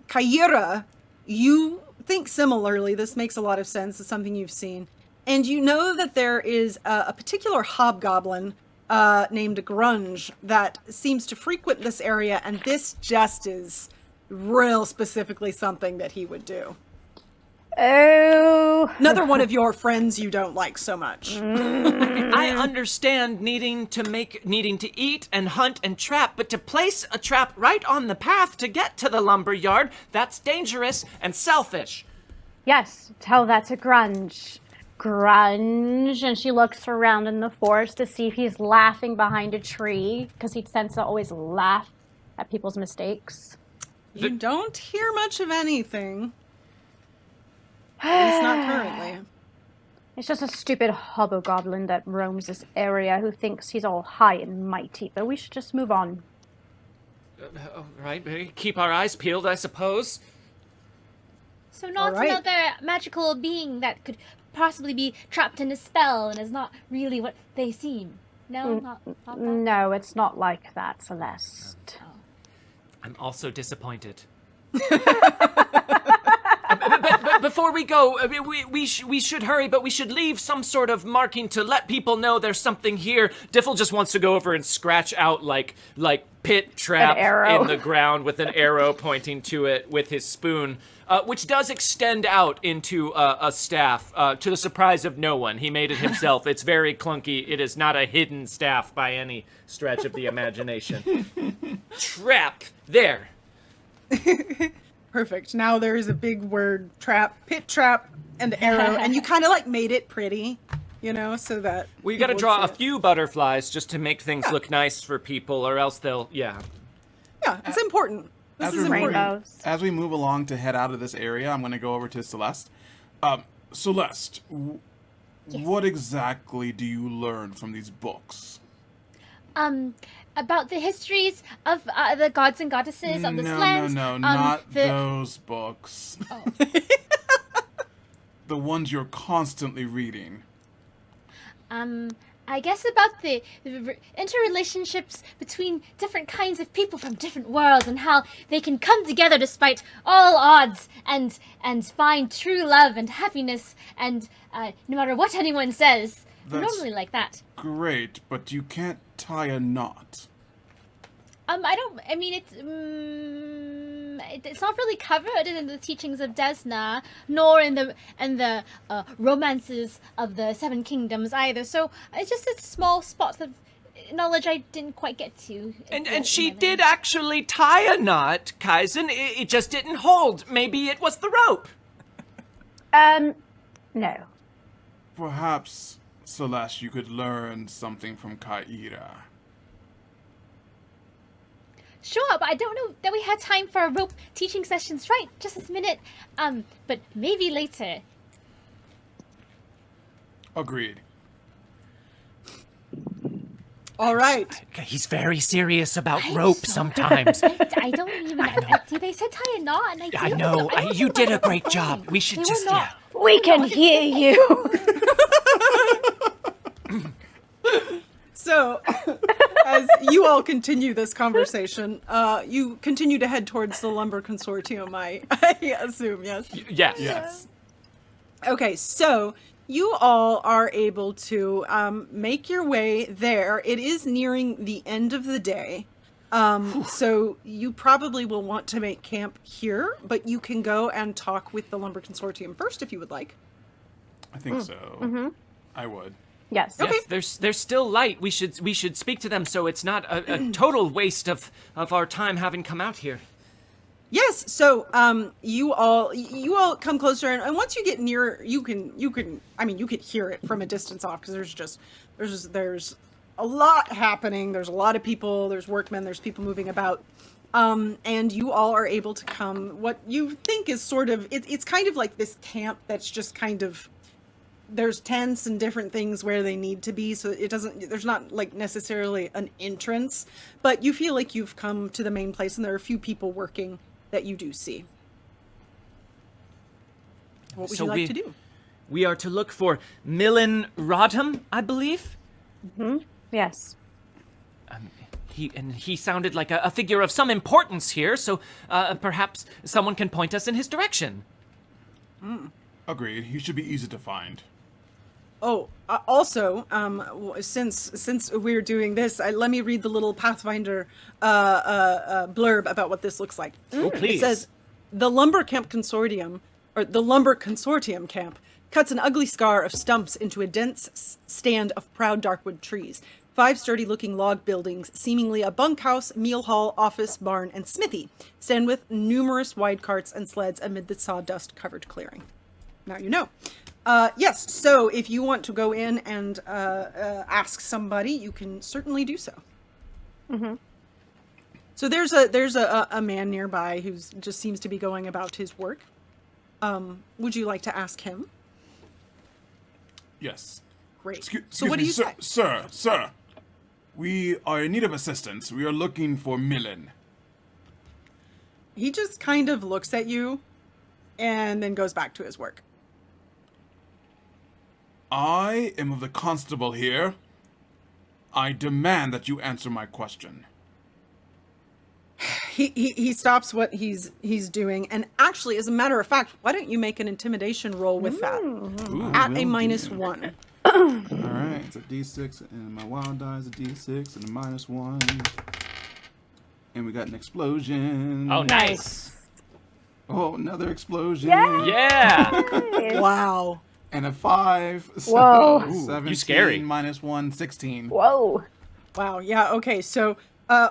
Kaira, you think similarly. This makes a lot of sense. It's something you've seen. And you know that there is a particular hobgoblin named Grunge that seems to frequent this area, and this just is real specifically something that he would do. Oh. Another one of your friends you don't like so much. I understand needing to eat and hunt and trap, but to place a trap right on the path to get to the lumber yard, that's dangerous and selfish. Yes, tell that to Grunge. Grunge, and she looks around in the forest to see if he's laughing behind a tree, because he tends to always laugh at people's mistakes. You don't hear much of anything. At least not currently. It's just a stupid hobgoblin that roams this area who thinks he's all high and mighty, but we should just move on. All right, keep our eyes peeled, I suppose. So not Alright. another magical being that could possibly be trapped in a spell and is not really what they seem. No, not that. No, it's not like that, Celeste. I'm also disappointed. but before we go, we should hurry, but we should leave some sort of marking to let people know there's something here. Diffel just wants to go over and scratch out like pit trap in the ground with an arrow pointing to it with his spoon, which does extend out into a staff, to the surprise of no one. He made it himself. It's very clunky. It is not a hidden staff by any stretch of the imagination. Trap. There. Perfect. Now there is a big word, trap, pit trap, and arrow, and you kind of like made it pretty, you know, so that we got to draw a few butterflies just to make things look nice for people, or else they'll, Yeah, it's important. This is important. As we move along to head out of this area, I'm going to go over to Celeste. Celeste, what exactly do you learn from these books? About the histories of the gods and goddesses of this land. No, not those books. Oh. The ones you're constantly reading. I guess about the interrelationships between different kinds of people from different worlds and how they can come together despite all odds and find true love and happiness and no matter what anyone says. That's normally like that. Great, but you can't tie a knot. I mean, it's not really covered in the teachings of Desna, nor in the romances of the Seven Kingdoms either. So it's just a small spot of knowledge I didn't quite get to. And she did actually tie a knot, Kaizen. It just didn't hold. Maybe it was the rope. No. Perhaps, Celeste, you could learn something from Kaira. Sure, but I don't know that we had time for rope teaching sessions right just this minute. But maybe later. Agreed. All right. He's very serious about rope sometimes. I don't even know. They said tie a knot, and I know. You did a great job. We should just, We can hear you. So, as you all continue this conversation, you continue to head towards the Lumber Consortium, I assume, yes? Yes. Okay, so you all are able to make your way there. It is nearing the end of the day, so you probably will want to make camp here, but you can go and talk with the Lumber Consortium first if you would like. I think so. Mm-hmm. I would. Yes. Okay. Yes, there's still light. We should speak to them so it's not a total waste of our time having come out here. Yes. So you all come closer, and once you get near, you can hear it from a distance off because there's a lot happening. There's a lot of people. There's workmen. There's people moving about. And you all are able to come. What you think is sort of it's kind of like this camp that's just kind of. There's tents and different things where they need to be, so there's not like necessarily an entrance, but you feel like you've come to the main place and there are a few people working that you do see. What would you like to do? We are to look for Nguyen Bradley, I believe? Mm-hmm. Yes. He sounded like a figure of some importance here, so perhaps someone can point us in his direction. Agreed. He should be easy to find. Oh, also, since we're doing this, let me read the little Pathfinder blurb about what this looks like. Oh, please. It says, the Lumber Consortium camp cuts an ugly scar of stumps into a dense stand of proud darkwood trees. 5 sturdy-looking log buildings, seemingly a bunkhouse, meal hall, office, barn, and smithy, stand with numerous wide carts and sleds amid the sawdust-covered clearing. Now you know. Yes, so if you want to go in and ask somebody, you can certainly do so. Mm-hmm. So there's a man nearby who just seems to be going about his work. Would you like to ask him? Yes. Great. Excuse what do me, you say? Sir. We are in need of assistance. We are looking for Nguyen. He just kind of looks at you and then goes back to his work. I am of the constable here. I demand that you answer my question. he stops what he's doing, and actually, as a matter of fact, why don't you make an intimidation roll with that at a -1? All right, it's a D6, and my wild die is a D6 and a -1, and we got an explosion. Oh, nice. Oh, another explosion. Yeah. Wow. And a 5. So Whoa. 17 You scary. -1, 16. Whoa. Wow. Yeah. Okay. So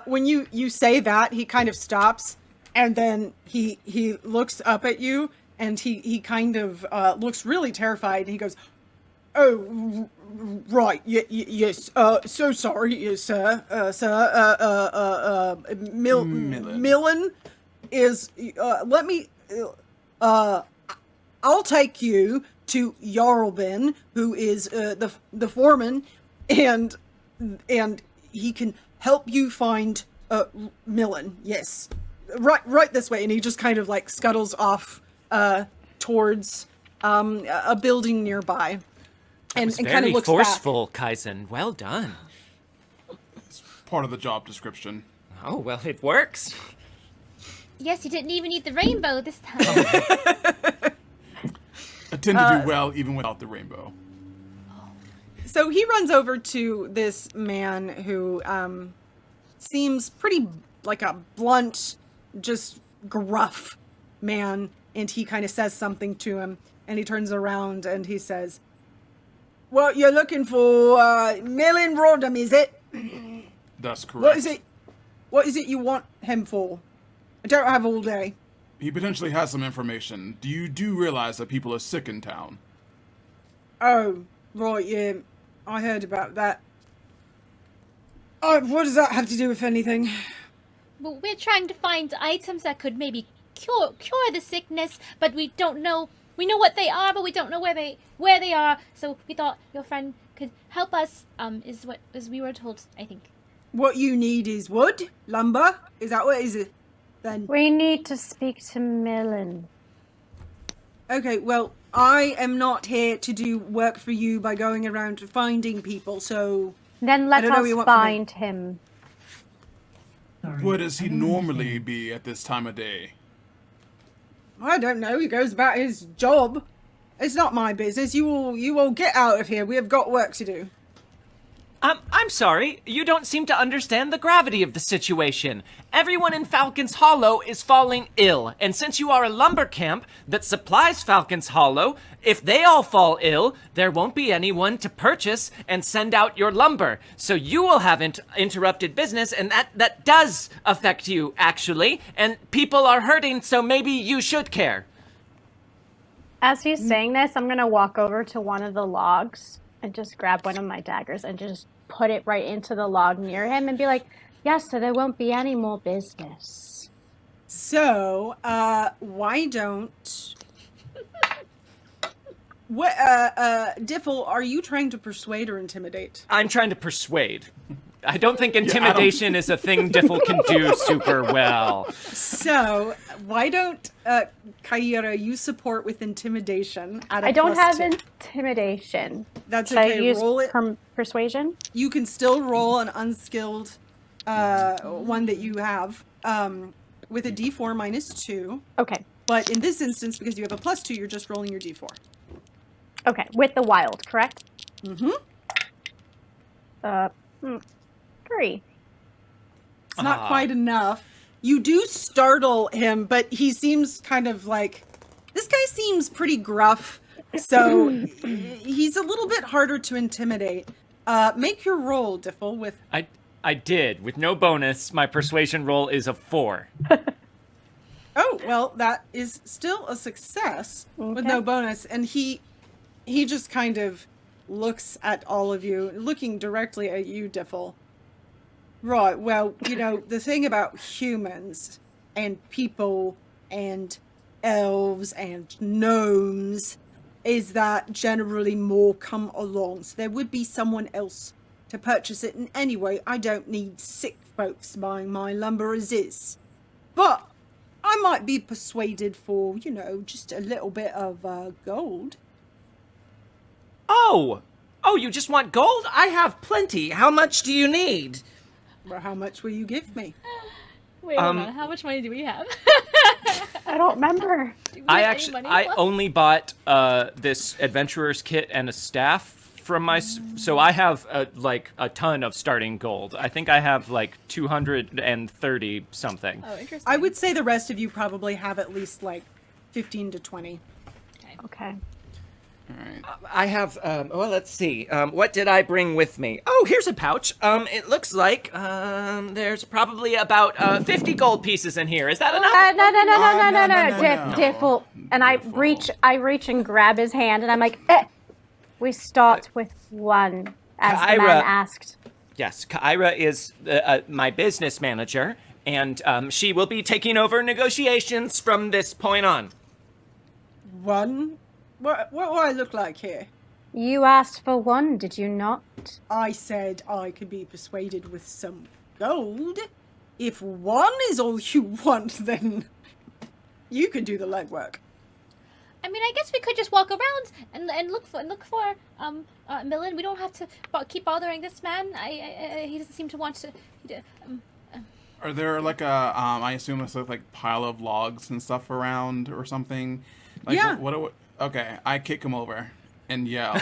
when you say that, he kind of stops, and then he looks up at you, and he kind of looks really terrified. And he goes, "Oh, right. Yes. So sorry, sir. Millen is. Let me. I'll take you to Jarlbin, who is the foreman, and he can help you find Millen. Yes, right this way." And he just kind of like scuttles off towards a building nearby, and kind of looks forceful, Kaizen. Well done. Part of the job description. Oh, well, it works. Yes, you didn't even need the rainbow this time. I tend to do well even without the rainbow. So he runs over to this man who seems pretty like a blunt, just gruff man, and he kind of says something to him, and he turns around and he says, "Well, you're looking for Millen Rodham, is it? That's correct. What is it you want him for? I don't have all day." He potentially has some information. You do realize that people are sick in town? Oh, right, yeah. I heard about that. What does that have to do with anything? Well, we're trying to find items that could maybe cure the sickness, but we don't know. We know what they are, but we don't know where they are. So we thought your friend could help us. As we were told, I think. What you need is wood, lumber. Is that what is it? Then We need to speak to Millen. okay. Well, I am not here to do work for you by going around finding people. So Then let don't know what you us want from me. find him. Where does he normally be at this time of day? I don't know. He goes about his job. It's not my business. You all get out of here. We have got work to do. I'm sorry, you don't seem to understand the gravity of the situation. Everyone in Falcon's Hollow is falling ill, and since you are a lumber camp that supplies Falcon's Hollow, if they all fall ill, there won't be anyone to purchase and send out your lumber. So you will have interrupted business, and that does affect you, actually, and people are hurting, so maybe you should care. As he's saying this, I'm going to walk over to one of the logs and just grab one of my daggers and just put it right into the log near him and be like, yes, so there won't be any more business. So, why don't... What, Diffle, are you trying to persuade or intimidate? I'm trying to persuade. I don't think intimidation is a thing Diffle can do super well. So, why don't, Kaira, you support with intimidation at a I don't have +2. intimidation. That's Should okay, I use roll it. persuasion? You can still roll an unskilled one that you have with a d4 -2. Okay. But in this instance, because you have a +2, you're just rolling your d4. Okay, with the wild, correct? Mm-hmm. 3. It's not quite enough. You do startle him, but he seems kind of like... This guy seems pretty gruff, so he's a little bit harder to intimidate. Make your roll, Diffle, with... I did. With no bonus, my persuasion roll is a 4. Oh, well, that is still a success with no bonus. And he just kind of looks at all of you, looking directly at you, Diffle. Right, well, you know, the thing about humans and people and elves and gnomes is that generally more come along. So there would be someone else to purchase it. And anyway, I don't need sick folks buying my lumber as is. But I might be persuaded for, you know, just a little bit of gold. Oh, you just want gold? I have plenty. How much do you need? Well, how much will you give me? Wait a minute. How much money do we have? I don't remember. Do we have any money I left? only bought this adventurer's kit and a staff from my, so I have like a ton of starting gold. I think I have like 230 something. Oh, interesting. I would say the rest of you probably have at least like 15 to 20. Okay. All right. I have, well, let's see. What did I bring with me? Oh, here's a pouch. It looks like, there's probably about 50 gold pieces in here. Is that enough? No. Diffle. And I reach and grab his hand, and I'm like, we start with one, as the man asked. Yes, Kyra is my business manager, and she will be taking over negotiations from this point on. One? What do I look like here? You asked for one, did you not? I said I could be persuaded with some gold. If one is all you want, then you could do the legwork. I mean, I guess we could just walk around and look for Millen. We don't have to keep bothering this man. He doesn't seem to want to. Are there like a I assume it's like pile of logs and stuff around or something? Like, yeah. Okay, I kick him over and yell.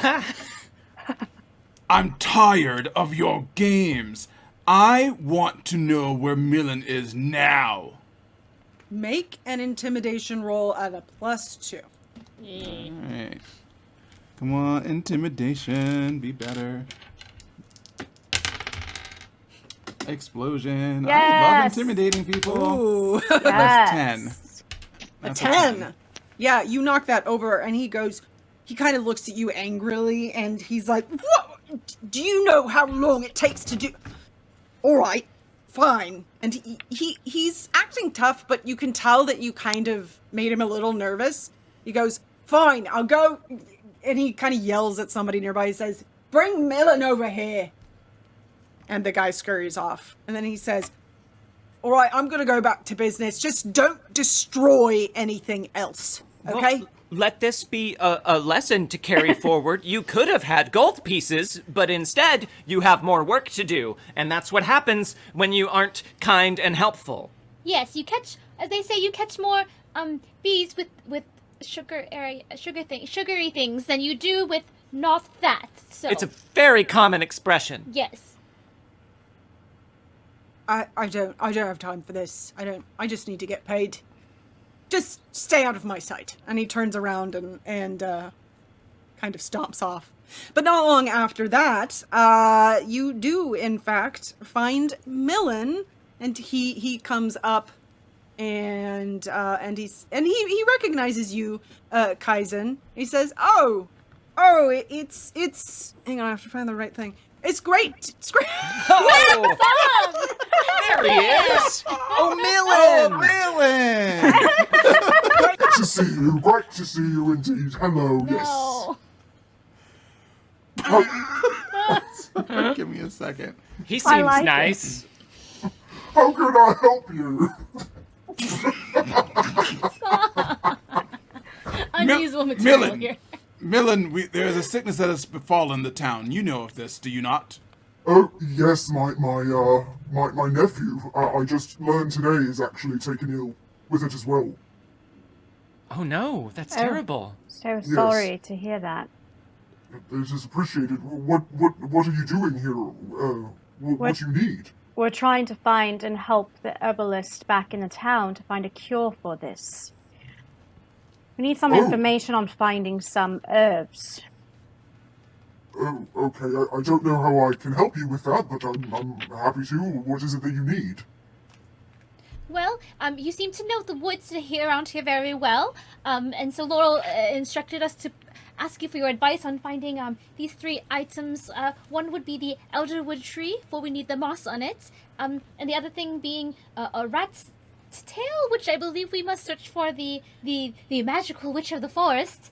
I'm tired of your games. I want to know where Millen is now. Make an intimidation roll at a +2. Alright. Come on, intimidation, be better. Explosion. I love Yes. intimidating people. Ooh. That's 10. That's a 10. Yeah, you knock that over, and he kind of looks at you angrily, and he's like, what? Do you know how long it takes to do? All right, fine. And he's acting tough, but you can tell that you kind of made him a little nervous. He goes, fine, I'll go. And he kind of yells at somebody nearby. He says, bring Millen over here. And the guy scurries off. And then he says, all right, I'm going to go back to business. Just don't destroy anything else. Okay? Well, let this be a lesson to carry forward. You could have had gold pieces, but instead you have more work to do. And that's what happens when you aren't kind and helpful. Yes, you catch, as they say, you catch more bees with sugary things than you do with not that. So It's a very common expression. yes. I don't have time for this. I just need to get paid. Just stay out of my sight. And he turns around and kind of stomps off. But not long after that, you do in fact find Millen, and he comes up and he recognizes you, Kaizen. He says, "Oh, it's hang on, I have to find the right thing. It's great. It's great." Oh, there he is. Oh, Millen. Great to see you. Great to see you indeed. Hello. No. Yes. Give me a second. He seems like it. nice. How can I help you? Unusual material Millen. here. Millen, there is a sickness that has befallen the town. You know of this, do you not? Oh yes, my nephew. I just learned today is actually taken ill with it as well. Oh no, that's Oh. terrible. So sorry to hear that. It is appreciated. What are you doing here? What you need? We're trying to find and help the herbalist back in the town to find a cure for this. We need some information on finding some herbs. Oh, okay. I don't know how I can help you with that, but I'm happy to. What is it that you need? Well, you seem to know the woods here around here very well, and so Laurel instructed us to ask you for your advice on finding these 3 items. One would be the elderwood tree, for we need the moss on it, and the other thing being a rat's tail, which I believe we must search for the magical witch of the forest,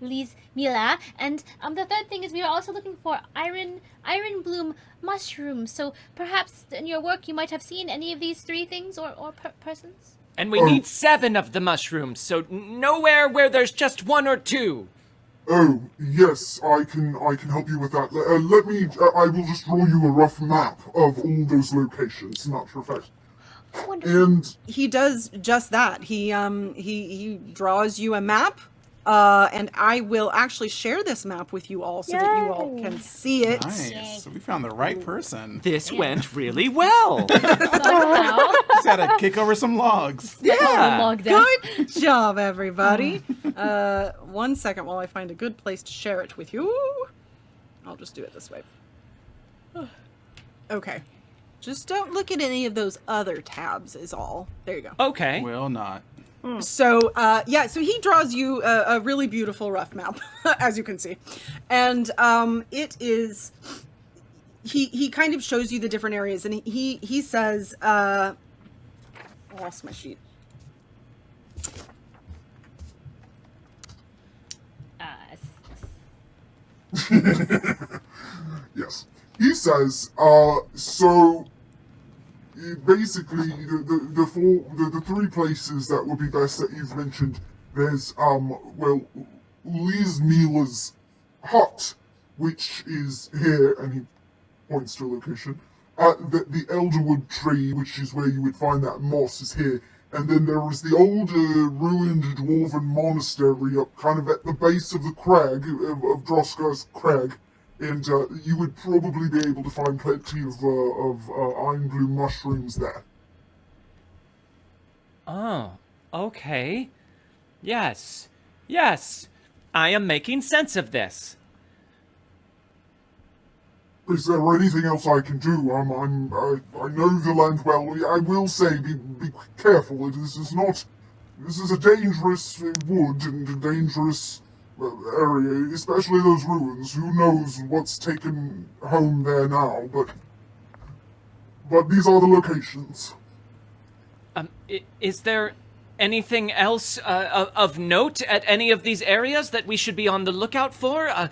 Liz Mila, and the third thing is we are also looking for iron bloom mushrooms. So perhaps in your work you might have seen any of these 3 things or persons. And we need 7 of the mushrooms, so nowhere where there's just 1 or 2. Oh, yes, I can help you with that. Let me, I will just draw you a rough map of all those locations, not for effect. And He does just that. He draws you a map, and I will actually share this map with you all so that you all can see it. Nice. So we found the right person. This went really well. Somehow. Just had to kick over some logs. Yeah. Logged in. Good job, everybody. 1 second while I find a good place to share it with you. I'll just do it this way. Okay. Just don't look at any of those other tabs is all. There you go. Okay. Will not. So, yeah, so he draws you a really beautiful rough map, as you can see. And it is, he kind of shows you the different areas, and he says, I lost my sheet. yes, he says, so basically the three places that would be best that you've mentioned, there's well, Liz Mila's hut, which is here, and he points to a location. The elderwood tree, which is where you would find that moss, is here. And then there is the old ruined dwarven monastery up kind of at the base of the crag, of Droska's crag. And you would probably be able to find plenty of iron blue mushrooms there. Oh, okay. Yes. Yes. I am making sense of this. Is there anything else I can do? I know the land well. I will say, be careful. This is a dangerous wood and a dangerous area, especially those ruins. Who knows what's taken home there now? But these are the locations. Is there anything else of note at any of these areas that we should be on the lookout for?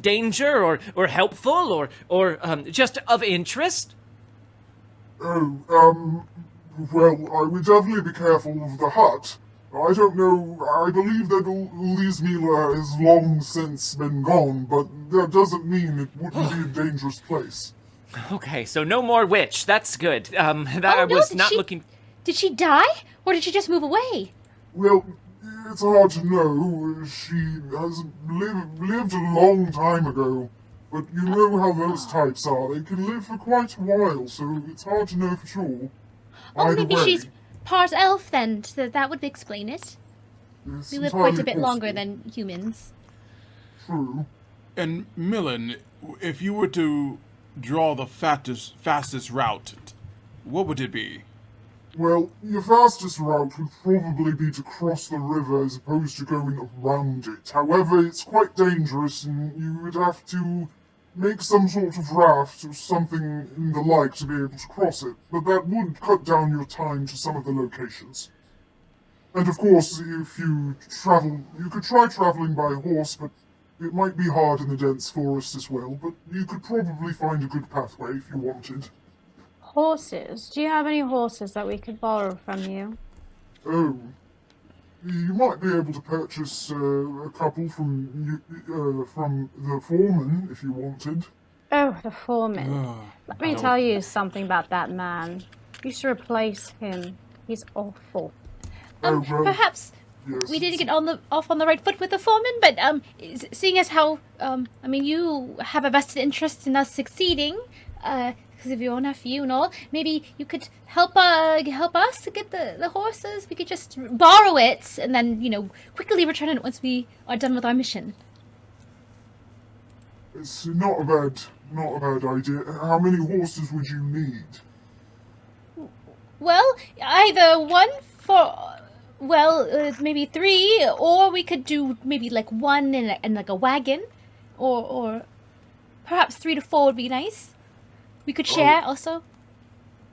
Danger or helpful or just of interest? Oh, well, I would definitely be careful of the hut. I don't know, I believe that Liz Mila has long since been gone, but that doesn't mean it wouldn't be a dangerous place. Okay, so no more witch. That's good. I was not looking... Did she die? Or did she just move away? Well, it's hard to know. She has lived a long time ago. But you know how those types are. They can live for quite a while, so it's hard to know for sure. Oh, maybe she's part elf then, so that would explain it. It's We live quite a bit entirely longer possible. than humans. True. And Millen, if you were to draw the fastest route, what would it be? Well, your fastest route would probably be to cross the river as opposed to going around it. However, it's quite dangerous and you would have to make some sort of raft or something in the like to be able to cross it. But that would cut down your time to some of the locations. And of course, if you travel, you could try traveling by horse, but it might be hard in the dense forest as well. But you could probably find a good pathway if you wanted. Horses? Do you have any horses that we could borrow from you? Oh, you might be able to purchase a couple from the foreman if you wanted. Oh, the foreman. Let me tell you something about that man. You should replace him. He's awful. Oh, well, Perhaps yes. we didn't get off on the right foot with the foreman, but seeing as how I mean, you have a vested interest in us succeeding, because of your nephew and all, maybe you could help us to get the horses. We could just borrow it and then quickly return it once we are done with our mission. It's not a bad idea. How many horses would you need? Well, either one for maybe 3, or we could do maybe like 1 in like a wagon, or perhaps 3 to 4 would be nice. We could share also.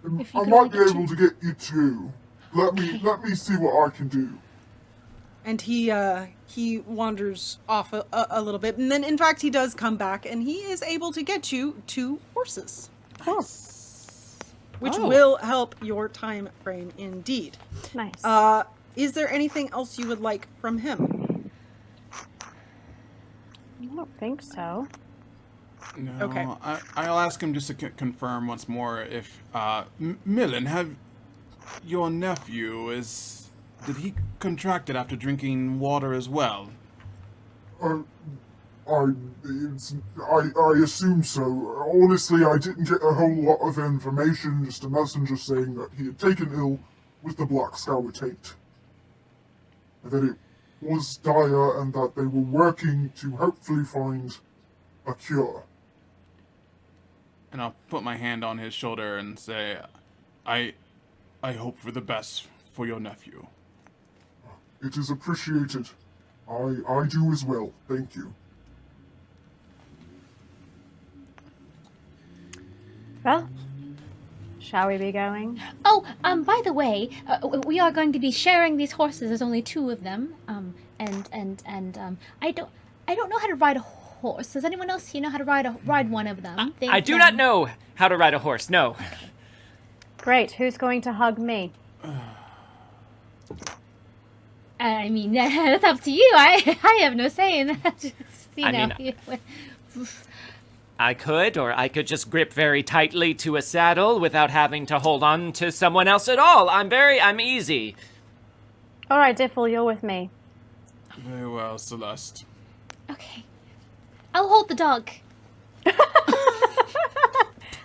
If you I could might only be get able to get you 2. Let me see what I can do. And he wanders off a little bit, and then in fact he does come back, and he is able to get you 2 horses. Which will help your time frame indeed. Nice. Is there anything else you would like from him? I don't think so. No, Okay. I'll ask him just to confirm once more if Millen, your nephew did he contract it after drinking water as well? I assume so. Honestly, I didn't get a whole lot of information, just a messenger saying that he had taken ill with the Black Scour taint. That it was dire and that they were working to hopefully find a cure. And I'll put my hand on his shoulder and say, I hope for the best for your nephew. It is appreciated. I do as well. Thank you. Well, shall we be going? Oh, by the way, we are going to be sharing these horses. There's only 2 of them. I don't know how to ride a horse. Does anyone else here know how to ride one of them? I do not know how to ride a horse. No. Great. Who's going to hug me? I mean, that's up to you. I have no say in that. Just, I could, or I could just grip very tightly to a saddle without having to hold on to someone else at all. I'm easy. All right, Diffle, you're with me. Very well, Celeste. Okay. I'll hold the dog.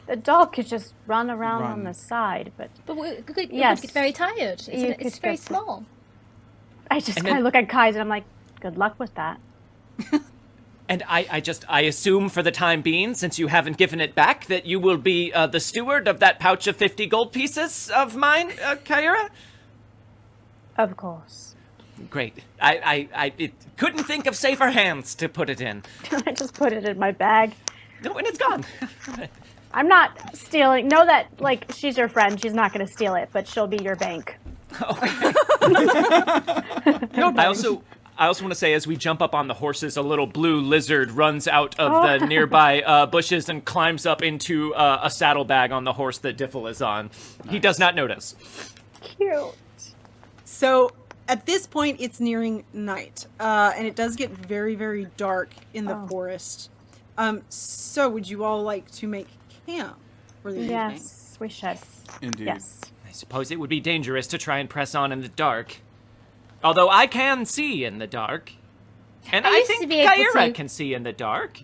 The dog could just run around on the side, but it would get very tired. It's very small. I just kind of look at Kai's and I'm like, good luck with that. And I assume for the time being, since you haven't given it back, that you will be the steward of that pouch of 50 gold pieces of mine, Kyra? Of course. Great. I couldn't think of safer hands to put it in. I just put it in my bag. No, and it's gone. I'm not stealing. Know that, like, she's your friend. She's not going to steal it, but she'll be your bank. Okay. I also want to say, as we jump up on the horses, a little blue lizard runs out of the nearby bushes and climbs up into a saddlebag on the horse that Diffle is on. Nice. He does not notice. Cute. So at this point, it's nearing night, and it does get very, very dark in the forest. So would you all like to make camp for the evening? Yes, we should. Indeed. Yes. I suppose it would be dangerous to try and press on in the dark. Although I can see in the dark. And I think Kyra can see in the dark.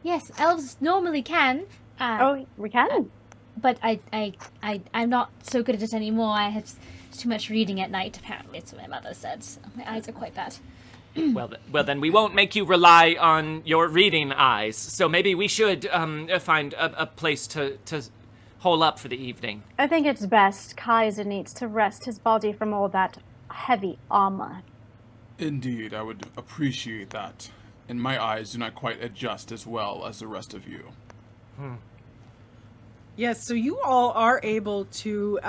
Yes, elves normally can. We can? But I'm not so good at it anymore. I have too much reading at night, apparently. It's what my mother said. So my eyes are quite bad. Well, then we won't make you rely on your reading eyes. So maybe we should find a place to hole up for the evening. I think it's best. Kaiser needs to rest his body from all that heavy armor. Indeed, I would appreciate that. And my eyes do not quite adjust as well as the rest of you. Yes, so you all are able to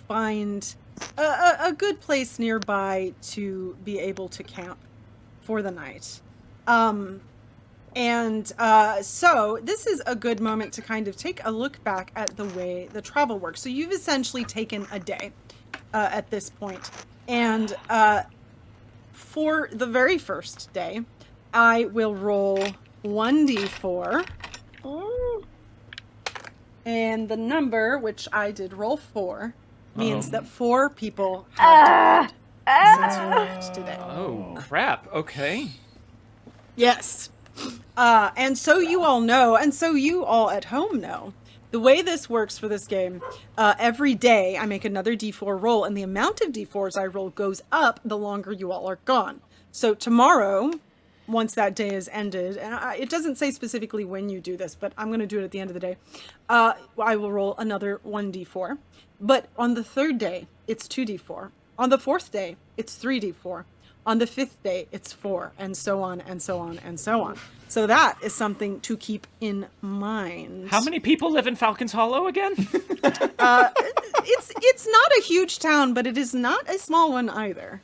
find a good place nearby to be able to camp for the night. So this is a good moment to kind of take a look back at the way the travel works. So you've essentially taken a day at this point. And for the very first day, I will roll 1d4. And the number, which I did roll 4, means that 4 people have died since you left today. Oh, crap. Okay. Yes. And so you all know, and so you all at home know, the way this works for this game, every day I make another d4 roll, and the amount of d4s I roll goes up the longer you all are gone. So tomorrow, once that day is ended, and it doesn't say specifically when you do this, but I'm going to do it at the end of the day, I will roll another 1d4. But on the 3rd day, it's 2d4. On the 4th day, it's 3d4. On the 5th day, it's 4, and so on, and so on, and so on. So that is something to keep in mind. How many people live in Falcon's Hollow again? It's not a huge town, but it is not a small one either.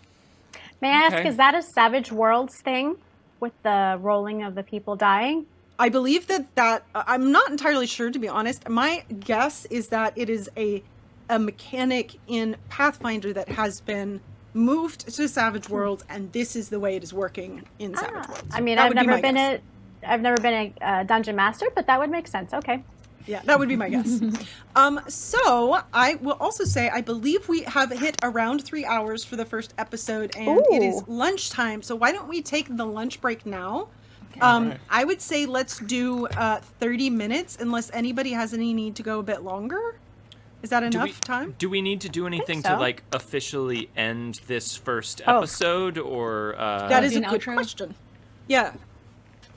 May I ask, is that a Savage Worlds thing with the rolling of the people dying? I believe that I'm not entirely sure, to be honest. My guess is that it is a mechanic in Pathfinder that has been moved to Savage Worlds, and this is the way it is working in Savage Worlds. I mean, I've never been a dungeon master, but that would make sense. Okay. Yeah, that would be my guess. So I will also say, I believe we have hit around 3 hours for the first episode, and it is lunchtime. So why don't we take the lunch break now? Right. I would say let's do 30 minutes, unless anybody has any need to go a bit longer. Is that enough time? Do we need to do anything so. to like officially end this first episode, or That is a an good outro? question. Yeah.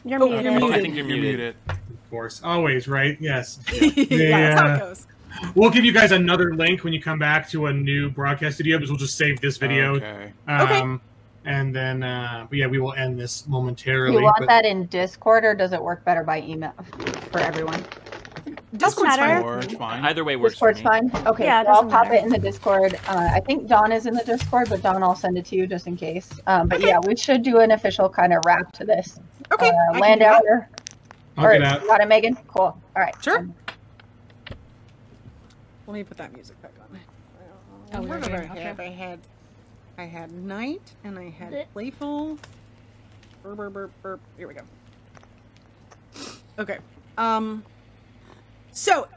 You're Oh, muted. you're muted. I think you're muted. Of course, always, right? Yes. Yeah, that's how it goes. We'll give you guys another link when you come back to a new broadcast studio, because we'll just save this video. Okay. Okay. And then, but yeah, we will end this momentarily. Do you want but- that in Discord, or does it work better by email for everyone? Discord's matter. fine. Or fine. Either way works for Discord's me. fine? Okay, Yeah, it so I'll doesn't pop matter. it in the Discord. I think Dawn is in the Discord, but Dawn, I'll send it to you just in case. But yeah, we should do an official kind of wrap to this. Okay. I can Land do that. outer. I'll get out. Got it, Megan? Cool. All right. Sure. Let me put that music back on. Oh, we were What did I doing have? outro. I had night and I had playful. Burp, burp, burp, burp. Here we go. Okay. So,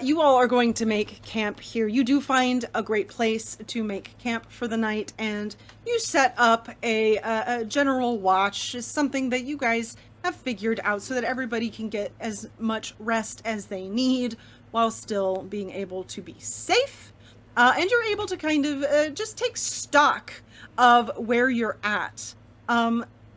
you all are going to make camp here. You do find a great place to make camp for the night, and you set up a general watch, is something that you guys have figured out so that everybody can get as much rest as they need while still being able to be safe. And you're able to kind of just take stock of where you're at.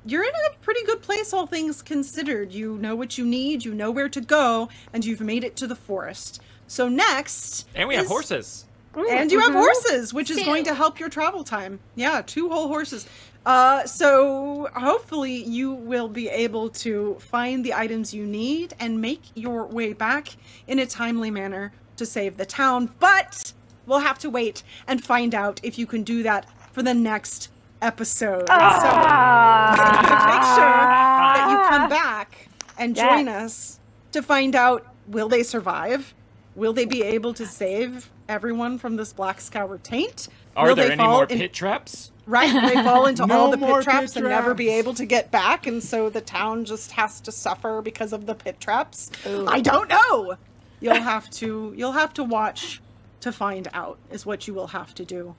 You're in a pretty good place, all things considered. You know what you need, you know where to go, and you've made it to the forest. So next... And we have horses. And you have horses, which is going to help your travel time. Yeah, 2 whole horses. So hopefully you will be able to find the items you need and make your way back in a timely manner to save the town. But we'll have to wait and find out if you can do that for the next episode. So make sure that you come back and join us to find out, will they survive? Will they be able to save everyone from this black scour taint? Are Will there they any fall more in- pit traps? Right, will they fall into No all the more pit traps pit and never be traps. able to get back, and so the town just has to suffer because of the pit traps? I don't know. You'll have to watch to find out, is what you will have to do.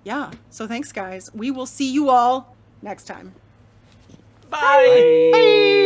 Yeah. So thanks, guys. We will see you all next time. Bye. Bye.